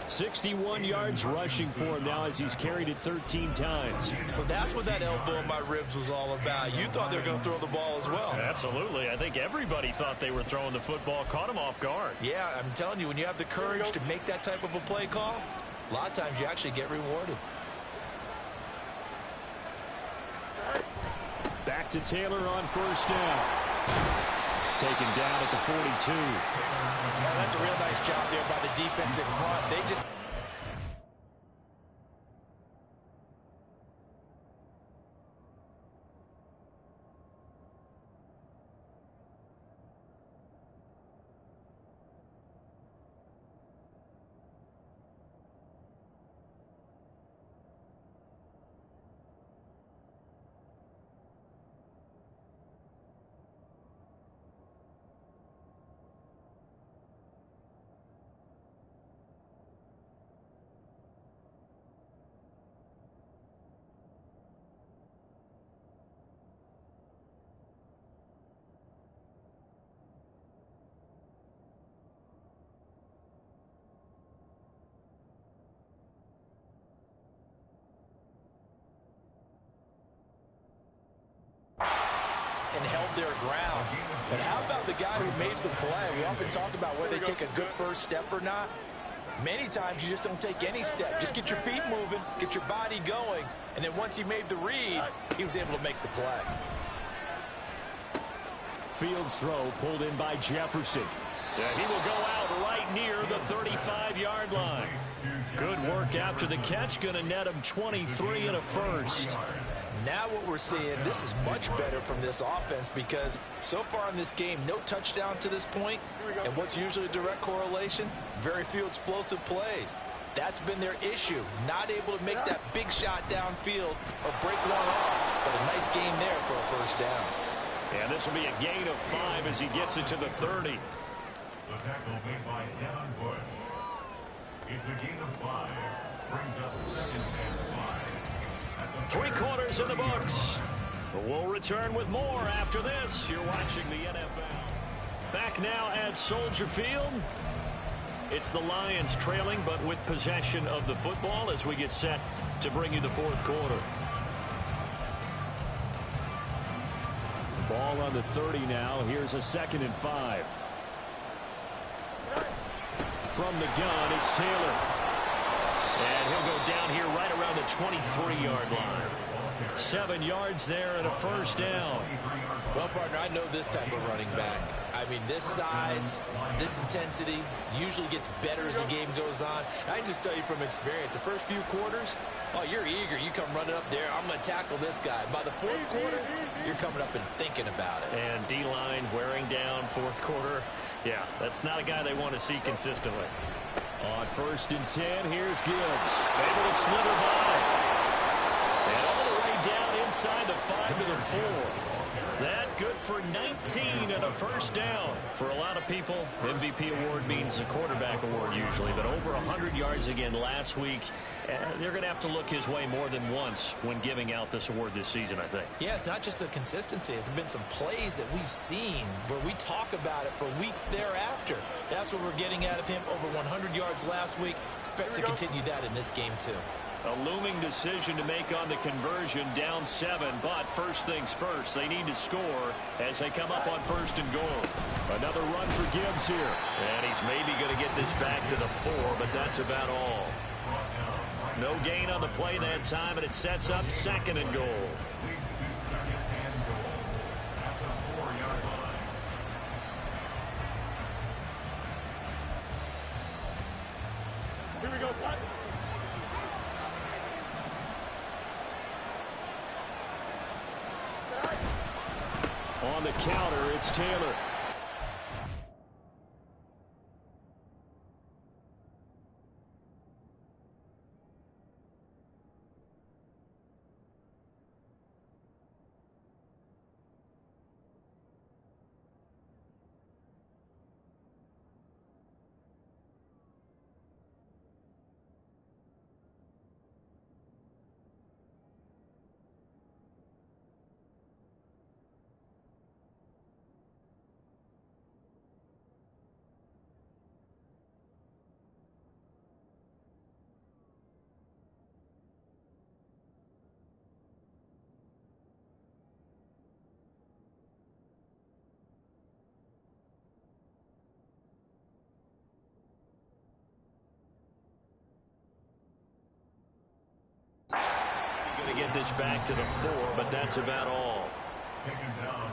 C: 61 yards rushing for him now as he's carried it 13 times.
D: So that's what that elbow in my ribs was all about. You thought they were going to throw the ball as well.
B: Absolutely. I think everybody thought they were throwing the football, caught him off guard.
D: Yeah, I'm telling you, when you have the courage to make that type of a play call, a lot of times you actually get rewarded.
C: Back to Taylor on first down. Taken down at the 42.
D: Yeah, that's a real nice job there by the defense in front. They just... and held their ground. But how about the guy who made the play? We often talk about whether they take a good first step or not. Many times you just don't take any step. Just get your feet moving, get your body going, and then once he made the read, he was able to make the play.
C: Fields throw pulled in by Jefferson.
B: Yeah, he will go out right near the 35-yard line. Good work after the catch. Going to net him 23 and a first.
D: Now what we're seeing, this is much better from this offense because so far in this game, no touchdown to this point. And what's usually a direct correlation? Very few explosive plays. That's been their issue. Not able to make that big shot downfield or break one off. But a nice gain there for a first down.
B: And this will be a gain of 5 as he gets it to the 30.
H: The tackle made by Devin Bush. It's a gain of 5. Brings up 2nd and 5.
B: 3 quarters in the books. We'll return with more after this. You're watching the NFL. Back now at Soldier Field. It's the Lions trailing, but with possession of the football as we get set to bring you the 4th quarter.
C: Ball on the 30 now. Here's a 2nd and 5. From the gun, it's Taylor. And he'll go down here right around the 23-yard line. 7 yards there and a first down.
D: Well, partner, I know this type of running back. I mean, this size, this intensity usually gets better as the game goes on. And I can just tell you from experience, the first few quarters, oh, you're eager. You come running up there, I'm going to tackle this guy. By the 4th quarter, you're coming up and thinking about it.
B: And D-line wearing down 4th quarter. Yeah, that's not a guy they want to see consistently.
C: On 1st and 10, here's Gibbs.
B: Able to slither by. And all the way down inside the 5 to the 4. That good for 19 and a first down. For a lot of people, MVP award means a quarterback award usually, but over 100 yards again last week. They're going to have to look his way more than once when giving out this award this season, I think.
D: Yeah, it's not just the consistency. There's been some plays that we've seen where we talk about it for weeks thereafter. That's what we're getting out of him. Over 100 yards last week. Expects to continue that in this game, too.
B: A looming decision to make on the conversion, down 7, but first things first, they need to score as they come up on 1st and goal.
C: Another run for Gibbs here.
B: And he's maybe going to get this back to the 4, but that's about all. No gain on the play that time, and it sets up 2nd and goal.
F: Here we go, son.
C: On the counter, it's Taylor.
B: to get this back to the 4, but that's about all.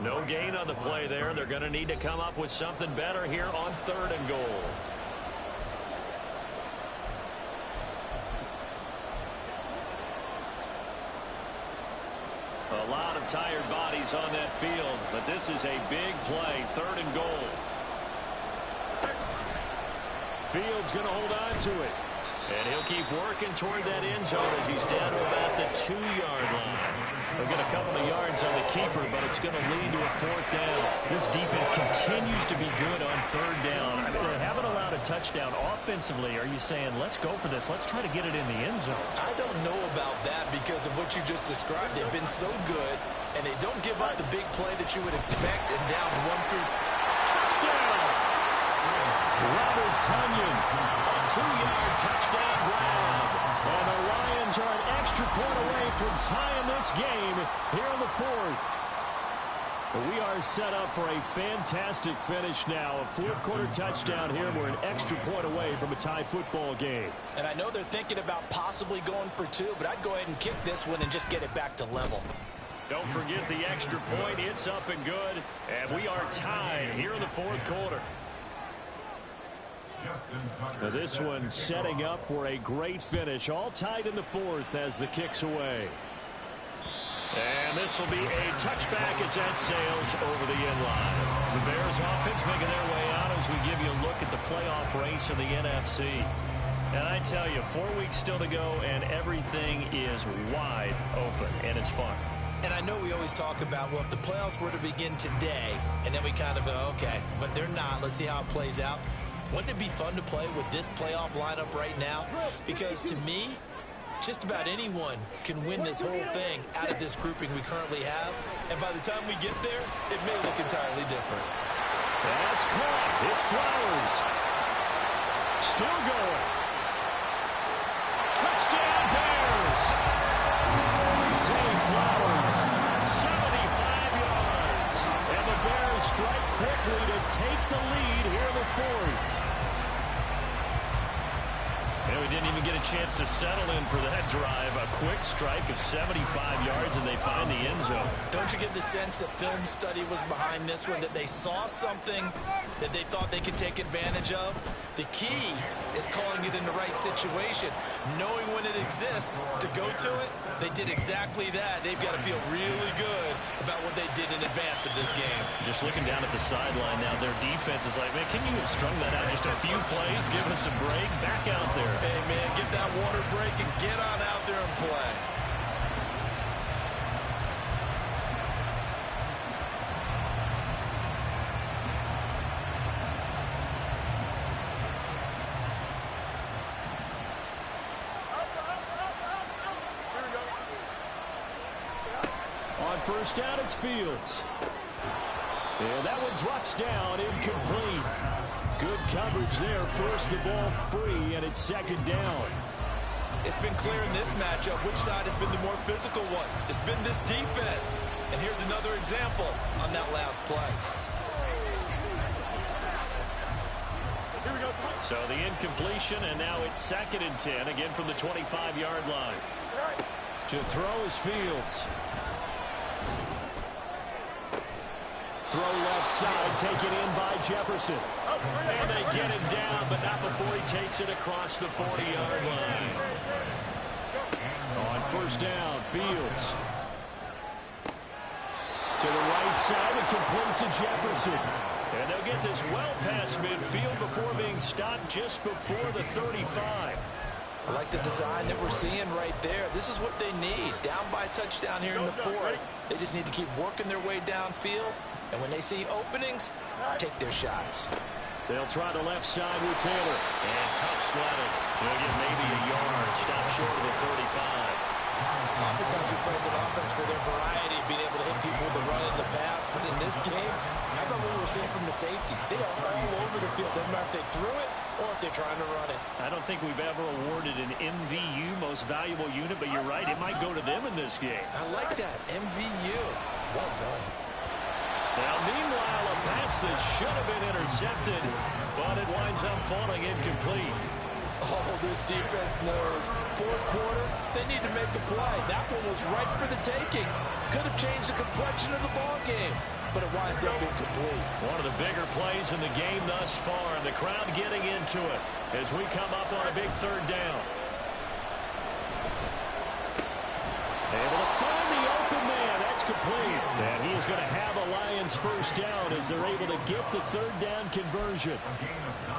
B: No gain on the play there. They're going to need to come up with something better here on 3rd and goal. A lot of tired bodies on that field, but this is a big play. 3rd and goal. Fields going to hold on to it. And he'll keep working toward that end zone as he's down to about the 2-yard line. They'll get a couple of yards on the keeper, but it's going to lead to a 4th down. This defense continues to be good on 3rd down. I mean, they haven't allowed a touchdown offensively. Are you saying, let's go for this? Let's try to get it in the end zone.
D: I don't know about that because of what you just described. They've been so good, and they don't give up the big play that you would expect in downs 1 through.
B: Touchdown! Robert Tonyan, a 2-yard touchdown grab. And the Lions are an extra point away from tying this game here in the 4th. We are set up for a fantastic finish now. A 4th-quarter touchdown here. We're an extra point away from a tie football game.
E: And I know they're thinking about possibly going for 2, but I'd go ahead and kick this one and just get it back to level.
B: Don't forget the extra point. It's up and good. And we are tied here in the 4th quarter. Now this one setting up for a great finish. All tied in the 4th as the kick's away. And this will be a touchback as that sails over the end line. The Bears offense making their way out as we give you a look at the playoff race in the NFC. And I tell you, 4 weeks still to go, and everything is wide open, and it's fun.
D: And I know we always talk about, well, if the playoffs were to begin today, and then we kind of go, okay, but they're not. Let's see how it plays out. Wouldn't it be fun to play with this playoff lineup right now? Because to me, just about anyone can win this whole thing out of this grouping we currently have. And by the time we get there, it may look entirely different.
B: That's caught. It's Flowers. Still going. Touchdown Bears. Zay Flowers, 75 yards. And the Bears strike quickly to take the lead here in the 4th. And we didn't even get a chance to settle in for that drive. A quick strike of 75 yards, and they find the end zone.
D: Don't you get the sense that film study was behind this one, that they saw something that they thought they could take advantage of? The key is calling it in the right situation, knowing when it exists to go to it. They did exactly that. They've got to feel really good about what they did in advance of this game.
B: Just looking down at the sideline now, their defense is like, man, can you have strung that out just a few plays, give us a break, back out there.
D: Hey, man, get that water break and get on out there and play.
B: On first down, it's Fields. And that one drops down, incomplete. Good coverage there. Forced the ball free, and it's 2nd down.
D: It's been clear in this matchup which side has been the more physical one. It's been this defense. And here's another example on that last play.
B: So the incompletion, and now it's 2nd and 10, again from the 25-yard line. To throw is Fields. Throw left side, taken in by Jefferson. And they get him down, but not before he takes it across the 40-yard line. On first down, Fields. To the right side and complete to Jefferson. And they'll get this well past midfield before being stopped just before the 35.
D: I like the design that we're seeing right there. This is what they need. Down by a touchdown here in the 4th. They just need to keep working their way downfield. And when they see openings, take their shots.
B: They'll try the left side with Taylor. And tough sledding. They'll get maybe a yard. Stop short of the 35.
D: Oftentimes we praise an offense for their variety of being able to hit people with the run in the pass. But in this game, how about what we're seeing from the safeties? They are all over the field. Doesn't matter if they threw it or if they're trying to run it.
B: I don't think we've ever awarded an MVU, most valuable unit, but you're right. It might go to them in this game.
D: I like that. MVU. Well done.
B: Now, meanwhile, a pass that should have been intercepted, but it winds up falling incomplete.
E: Oh, this defense knows. Fourth quarter, they need to make a play. That one was right for the taking. Could have changed the complexion of the ball game, but it winds up incomplete.
B: One of the bigger plays in the game thus far, and the crowd getting into it as we come up on a big third down. Able to find the open man. That's complete. And he is going to have a Lions first down as they're able to get the third down conversion.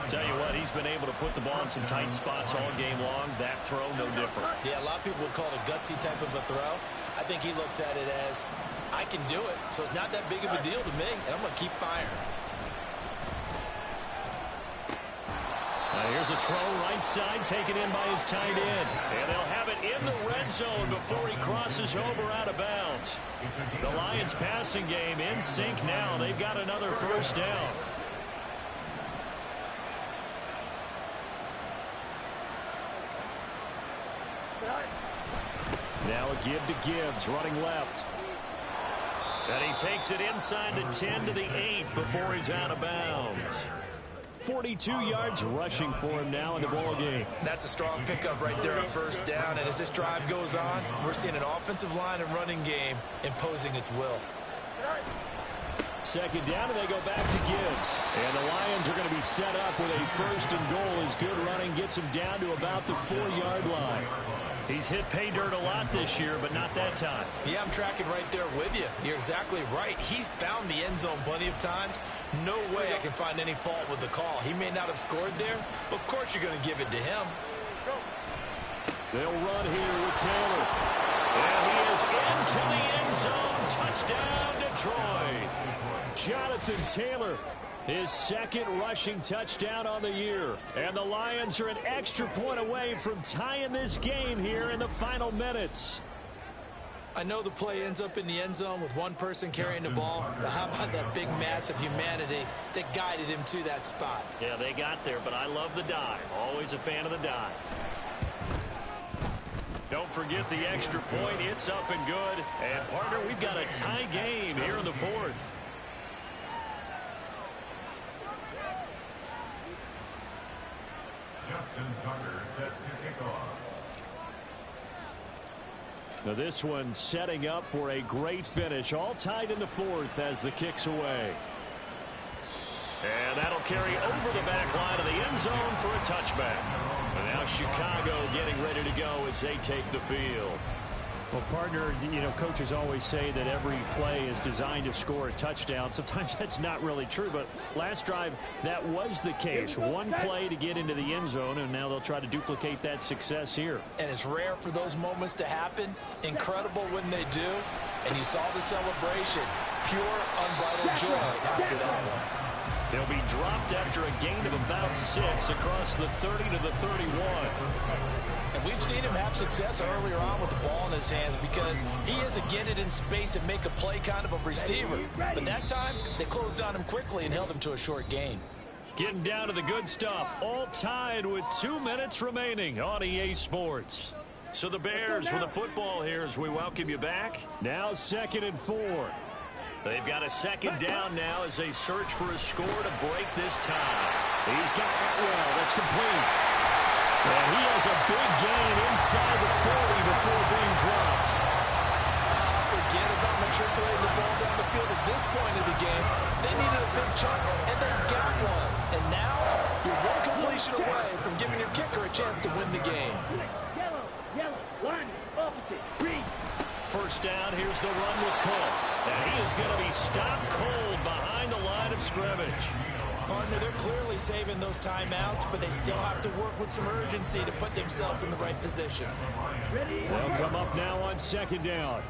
B: Tell you what, he's been able to put the ball in some tight spots all game long. That throw, no different.
D: Yeah, a lot of people would call it a gutsy type of a throw. I think he looks at it as, I can do it, so it's not that big of a deal to me, and I'm going to keep firing.
B: Here's a throw right side taken in by his tight end. And they'll have it in the red zone before he crosses over out of bounds. The Lions passing game in sync now. They've got another first down. Now a give to Gibbs, running left. And he takes it inside the 10 to the 8 before he's out of bounds. 42 yards rushing for him now in the ball game.
D: That's a strong pickup right there on first down. And as this drive goes on, we're seeing an offensive line and running game imposing its will.
B: Second down, and they go back to Gibbs. And the Lions are going to be set up with a first and goal as good running gets him down to about the 4-yard line. He's hit pay dirt a lot this year, but not that time.
D: Yeah, I'm tracking right there with you. You're exactly right. He's found the end zone plenty of times. No way I can find any fault with the call. He may not have scored there, but of course you're going to give it to him.
B: They'll run here with Taylor. And he is into the end zone. Touchdown, Detroit. Jonathan Taylor, his second rushing touchdown on the year. And the Lions are an extra point away from tying this game here in the final minutes.
D: I know the play ends up in the end zone with one person carrying the ball, but how about that big mass of humanity that guided him to that spot?
B: Yeah, they got there, but I love the dive. Always a fan of the dive. Don't forget the extra point. It's up and good. And, partner, we've got a tie game here in the fourth.
H: Justin Tucker set to kick off.
B: Now this one setting up for a great finish. All tied in the fourth as the kick's away. And that'll carry over the back line of the end zone for a touchback. And now Chicago getting ready to go as they take the field.
C: Well, partner, you know, coaches always say that every play is designed to score a touchdown. Sometimes that's not really true, but last drive, that was the case. One play to get into the end zone, and now they'll try to duplicate that success here.
D: And it's rare for those moments to happen. Incredible when they do. And you saw the celebration. Pure, unbridled joy after that one.
B: He'll be dropped after a gain of about 6 across the 30 to the 31.
D: And we've seen him have success earlier on with the ball in his hands because he is a get it in space and make a play kind of a receiver. But that time, they closed on him quickly and held him to a short gain.
B: Getting down to the good stuff. All tied with 2 minutes remaining on EA Sports. So the Bears with the football here as we welcome you back. Now 2nd and 4. They've got a second down now as they search for a score to break this tie. He's got Atwell. That's complete. And he has a big gain inside the 40 before being dropped.
E: Forget about matriculating the ball down the field at this point of the game. They needed a big chunk, and they got one. And now, you're one completion away from giving your kicker a chance to win the game.
F: Yellow, line, opposite, green.
B: First down, here's the run with Colt. And he is going to be stopped cold behind the line of scrimmage.
D: Partner, they're clearly saving those timeouts, but they still have to work with some urgency to put themselves in the right position.
B: They'll come up now on second down.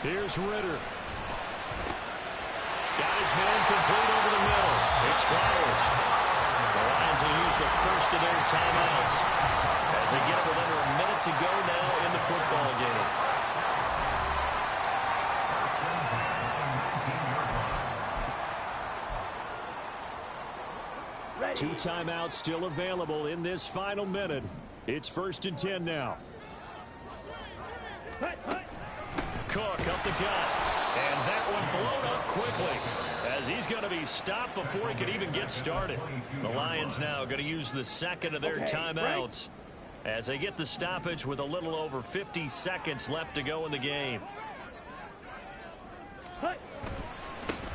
B: Here's Ritter. Got his man complete over the middle. It's Flowers. The Lions will use the first of their timeouts as they get it with under a minute to go now in the football game. Two timeouts still available in this final minute. It's 1st and 10 now. Cook up the gut. And that one blown up quickly as he's going to be stopped before he could even get started. The Lions now going to use the second of their timeouts as they get the stoppage with a little over 50 seconds left to go in the game.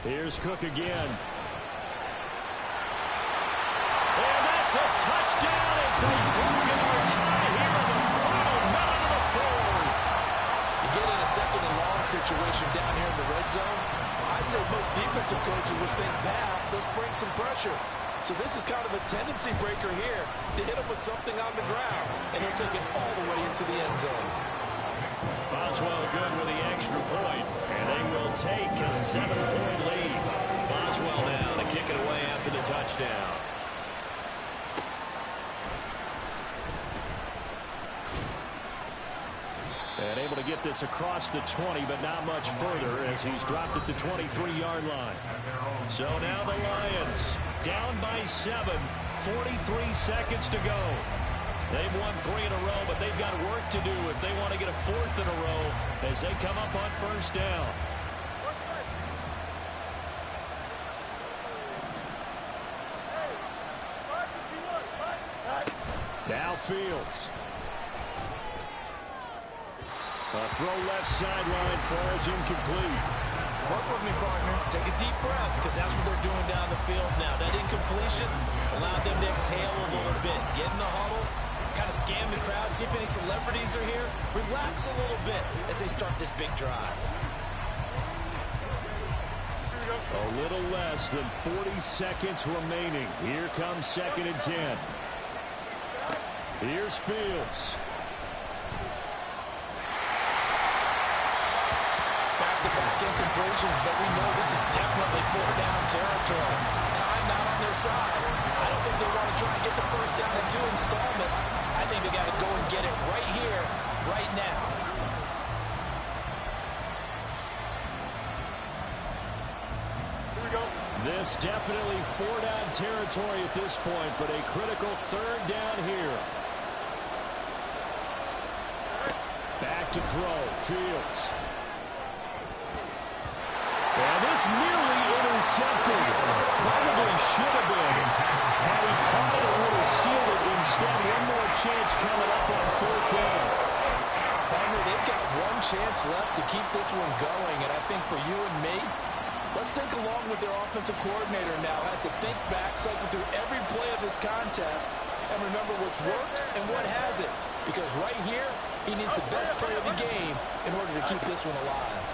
C: Here's Cook again.
B: And that's a touchdown as they've broken our tie here in the final minute of the fourth.
E: You get in a second and long situation down here in the red zone. I'd say most defensive coaches would think pass. Let's bring some pressure. So this is kind of a tendency breaker here to hit him with something on the ground. And he'll take it all the way into the end zone.
B: Boswell good with the extra point. And they will take a 7-point lead. Boswell now to kick it away after the touchdown.
C: And able to get this across the 20, but not much further as he's dropped it to 23-yard line.
B: So now the Lions down by 7, 43 seconds to go. They've won 3 in a row, but they've got work to do if they want to get a 4th in a row as they come up on first down.
C: Now Fields. A throw left sideline falls incomplete.
D: Work with me, partner. Take a deep breath because that's what they're doing down the field now. That incompletion allowed them to exhale a little bit. Get in the huddle, kind of scan the crowd, see if any celebrities are here. Relax a little bit as they start this big drive.
C: A little less than 40 seconds remaining. Here comes 2nd and 10. Here's Fields.
E: Back-to-back incompletions, but we know this is definitely 4-down territory. Time not on their side. I don't think they want to try and get the first down in 2 installments. I think they got to go and get it right here, right now.
C: This definitely 4-down territory at this point, but a critical 3rd down here. Back to throw, Fields. And this nearly intercepted. Probably should have been. Had he caught it, it would have sealed it. Instead, one more chance coming up on 4th down.
E: Partner, they've got one chance left to keep this one going, and I think for you and me, let's think along with their offensive coordinator now. Has to think back, cycle through every play of this contest, and remember what's worked and what hasn't. Because right here, he needs the best play of the game in order to keep this one alive.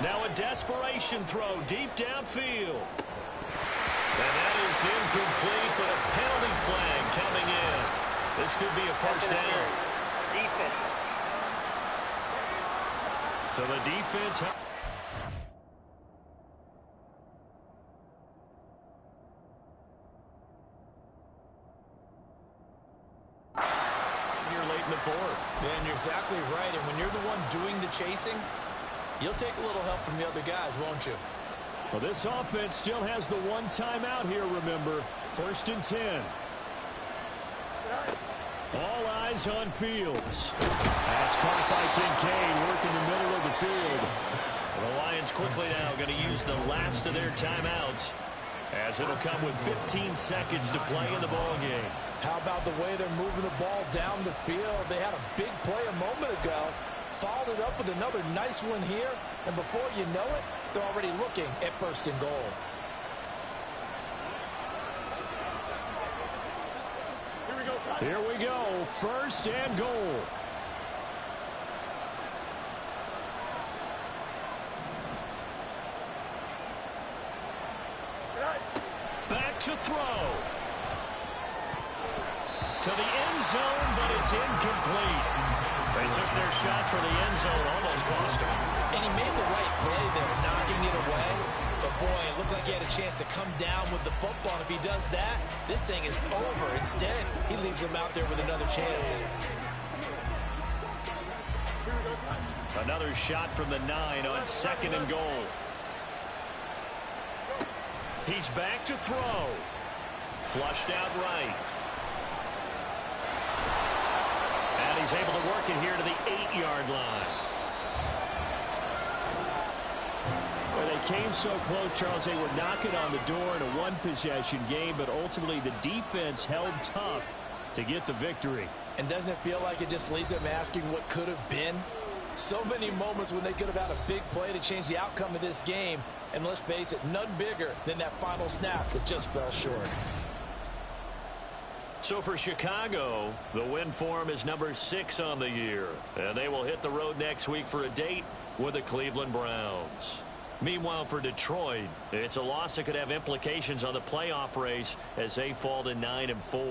B: Now a desperation throw deep downfield. And that is incomplete, but a penalty flag coming in. This could be a first down.
G: Defense.
B: So the defense... Here late in the 4th.
D: Man, you're exactly right. And when you're the one doing the chasing, you'll take a little help from the other guys, won't you?
C: Well, this offense still has the one timeout here, remember. 1st and 10. All eyes on Fields. That's caught by Kincaid, working the middle of the field.
B: The Lions quickly now going to use the last of their timeouts as it'll come with 15 seconds to play in the ball game.
E: How about the way they're moving the ball down the field? They had a big play a moment ago. Followed it up with another nice one here. And before you know it, they're already looking at 1st and goal.
C: Here we go. 1st and goal.
B: Back to throw. To the end zone, but it's incomplete. They took their shot for the end zone, almost cost him.
D: And he made the right play there, knocking it away. But boy, it looked like he had a chance to come down with the football. If he does that, this thing is over. Instead, he leaves him out there with another chance.
B: Another shot from the 9 on 2nd and goal. He's back to throw. Flushed out right. And he's able to work it here to the 8-yard line.
C: Well, came so close, Charles. They were knocking on the door in a one-possession game, but ultimately the defense held tough to get the victory.
E: And doesn't it feel like it just leaves them asking what could have been? So many moments when they could have had a big play to change the outcome of this game. And let's face it, none bigger than that final snap that just fell short.
B: So for Chicago, the win form is number 6 on the year. And they will hit the road next week for a date with the Cleveland Browns. Meanwhile, for Detroit, it's a loss that could have implications on the playoff race as they fall to 9-4.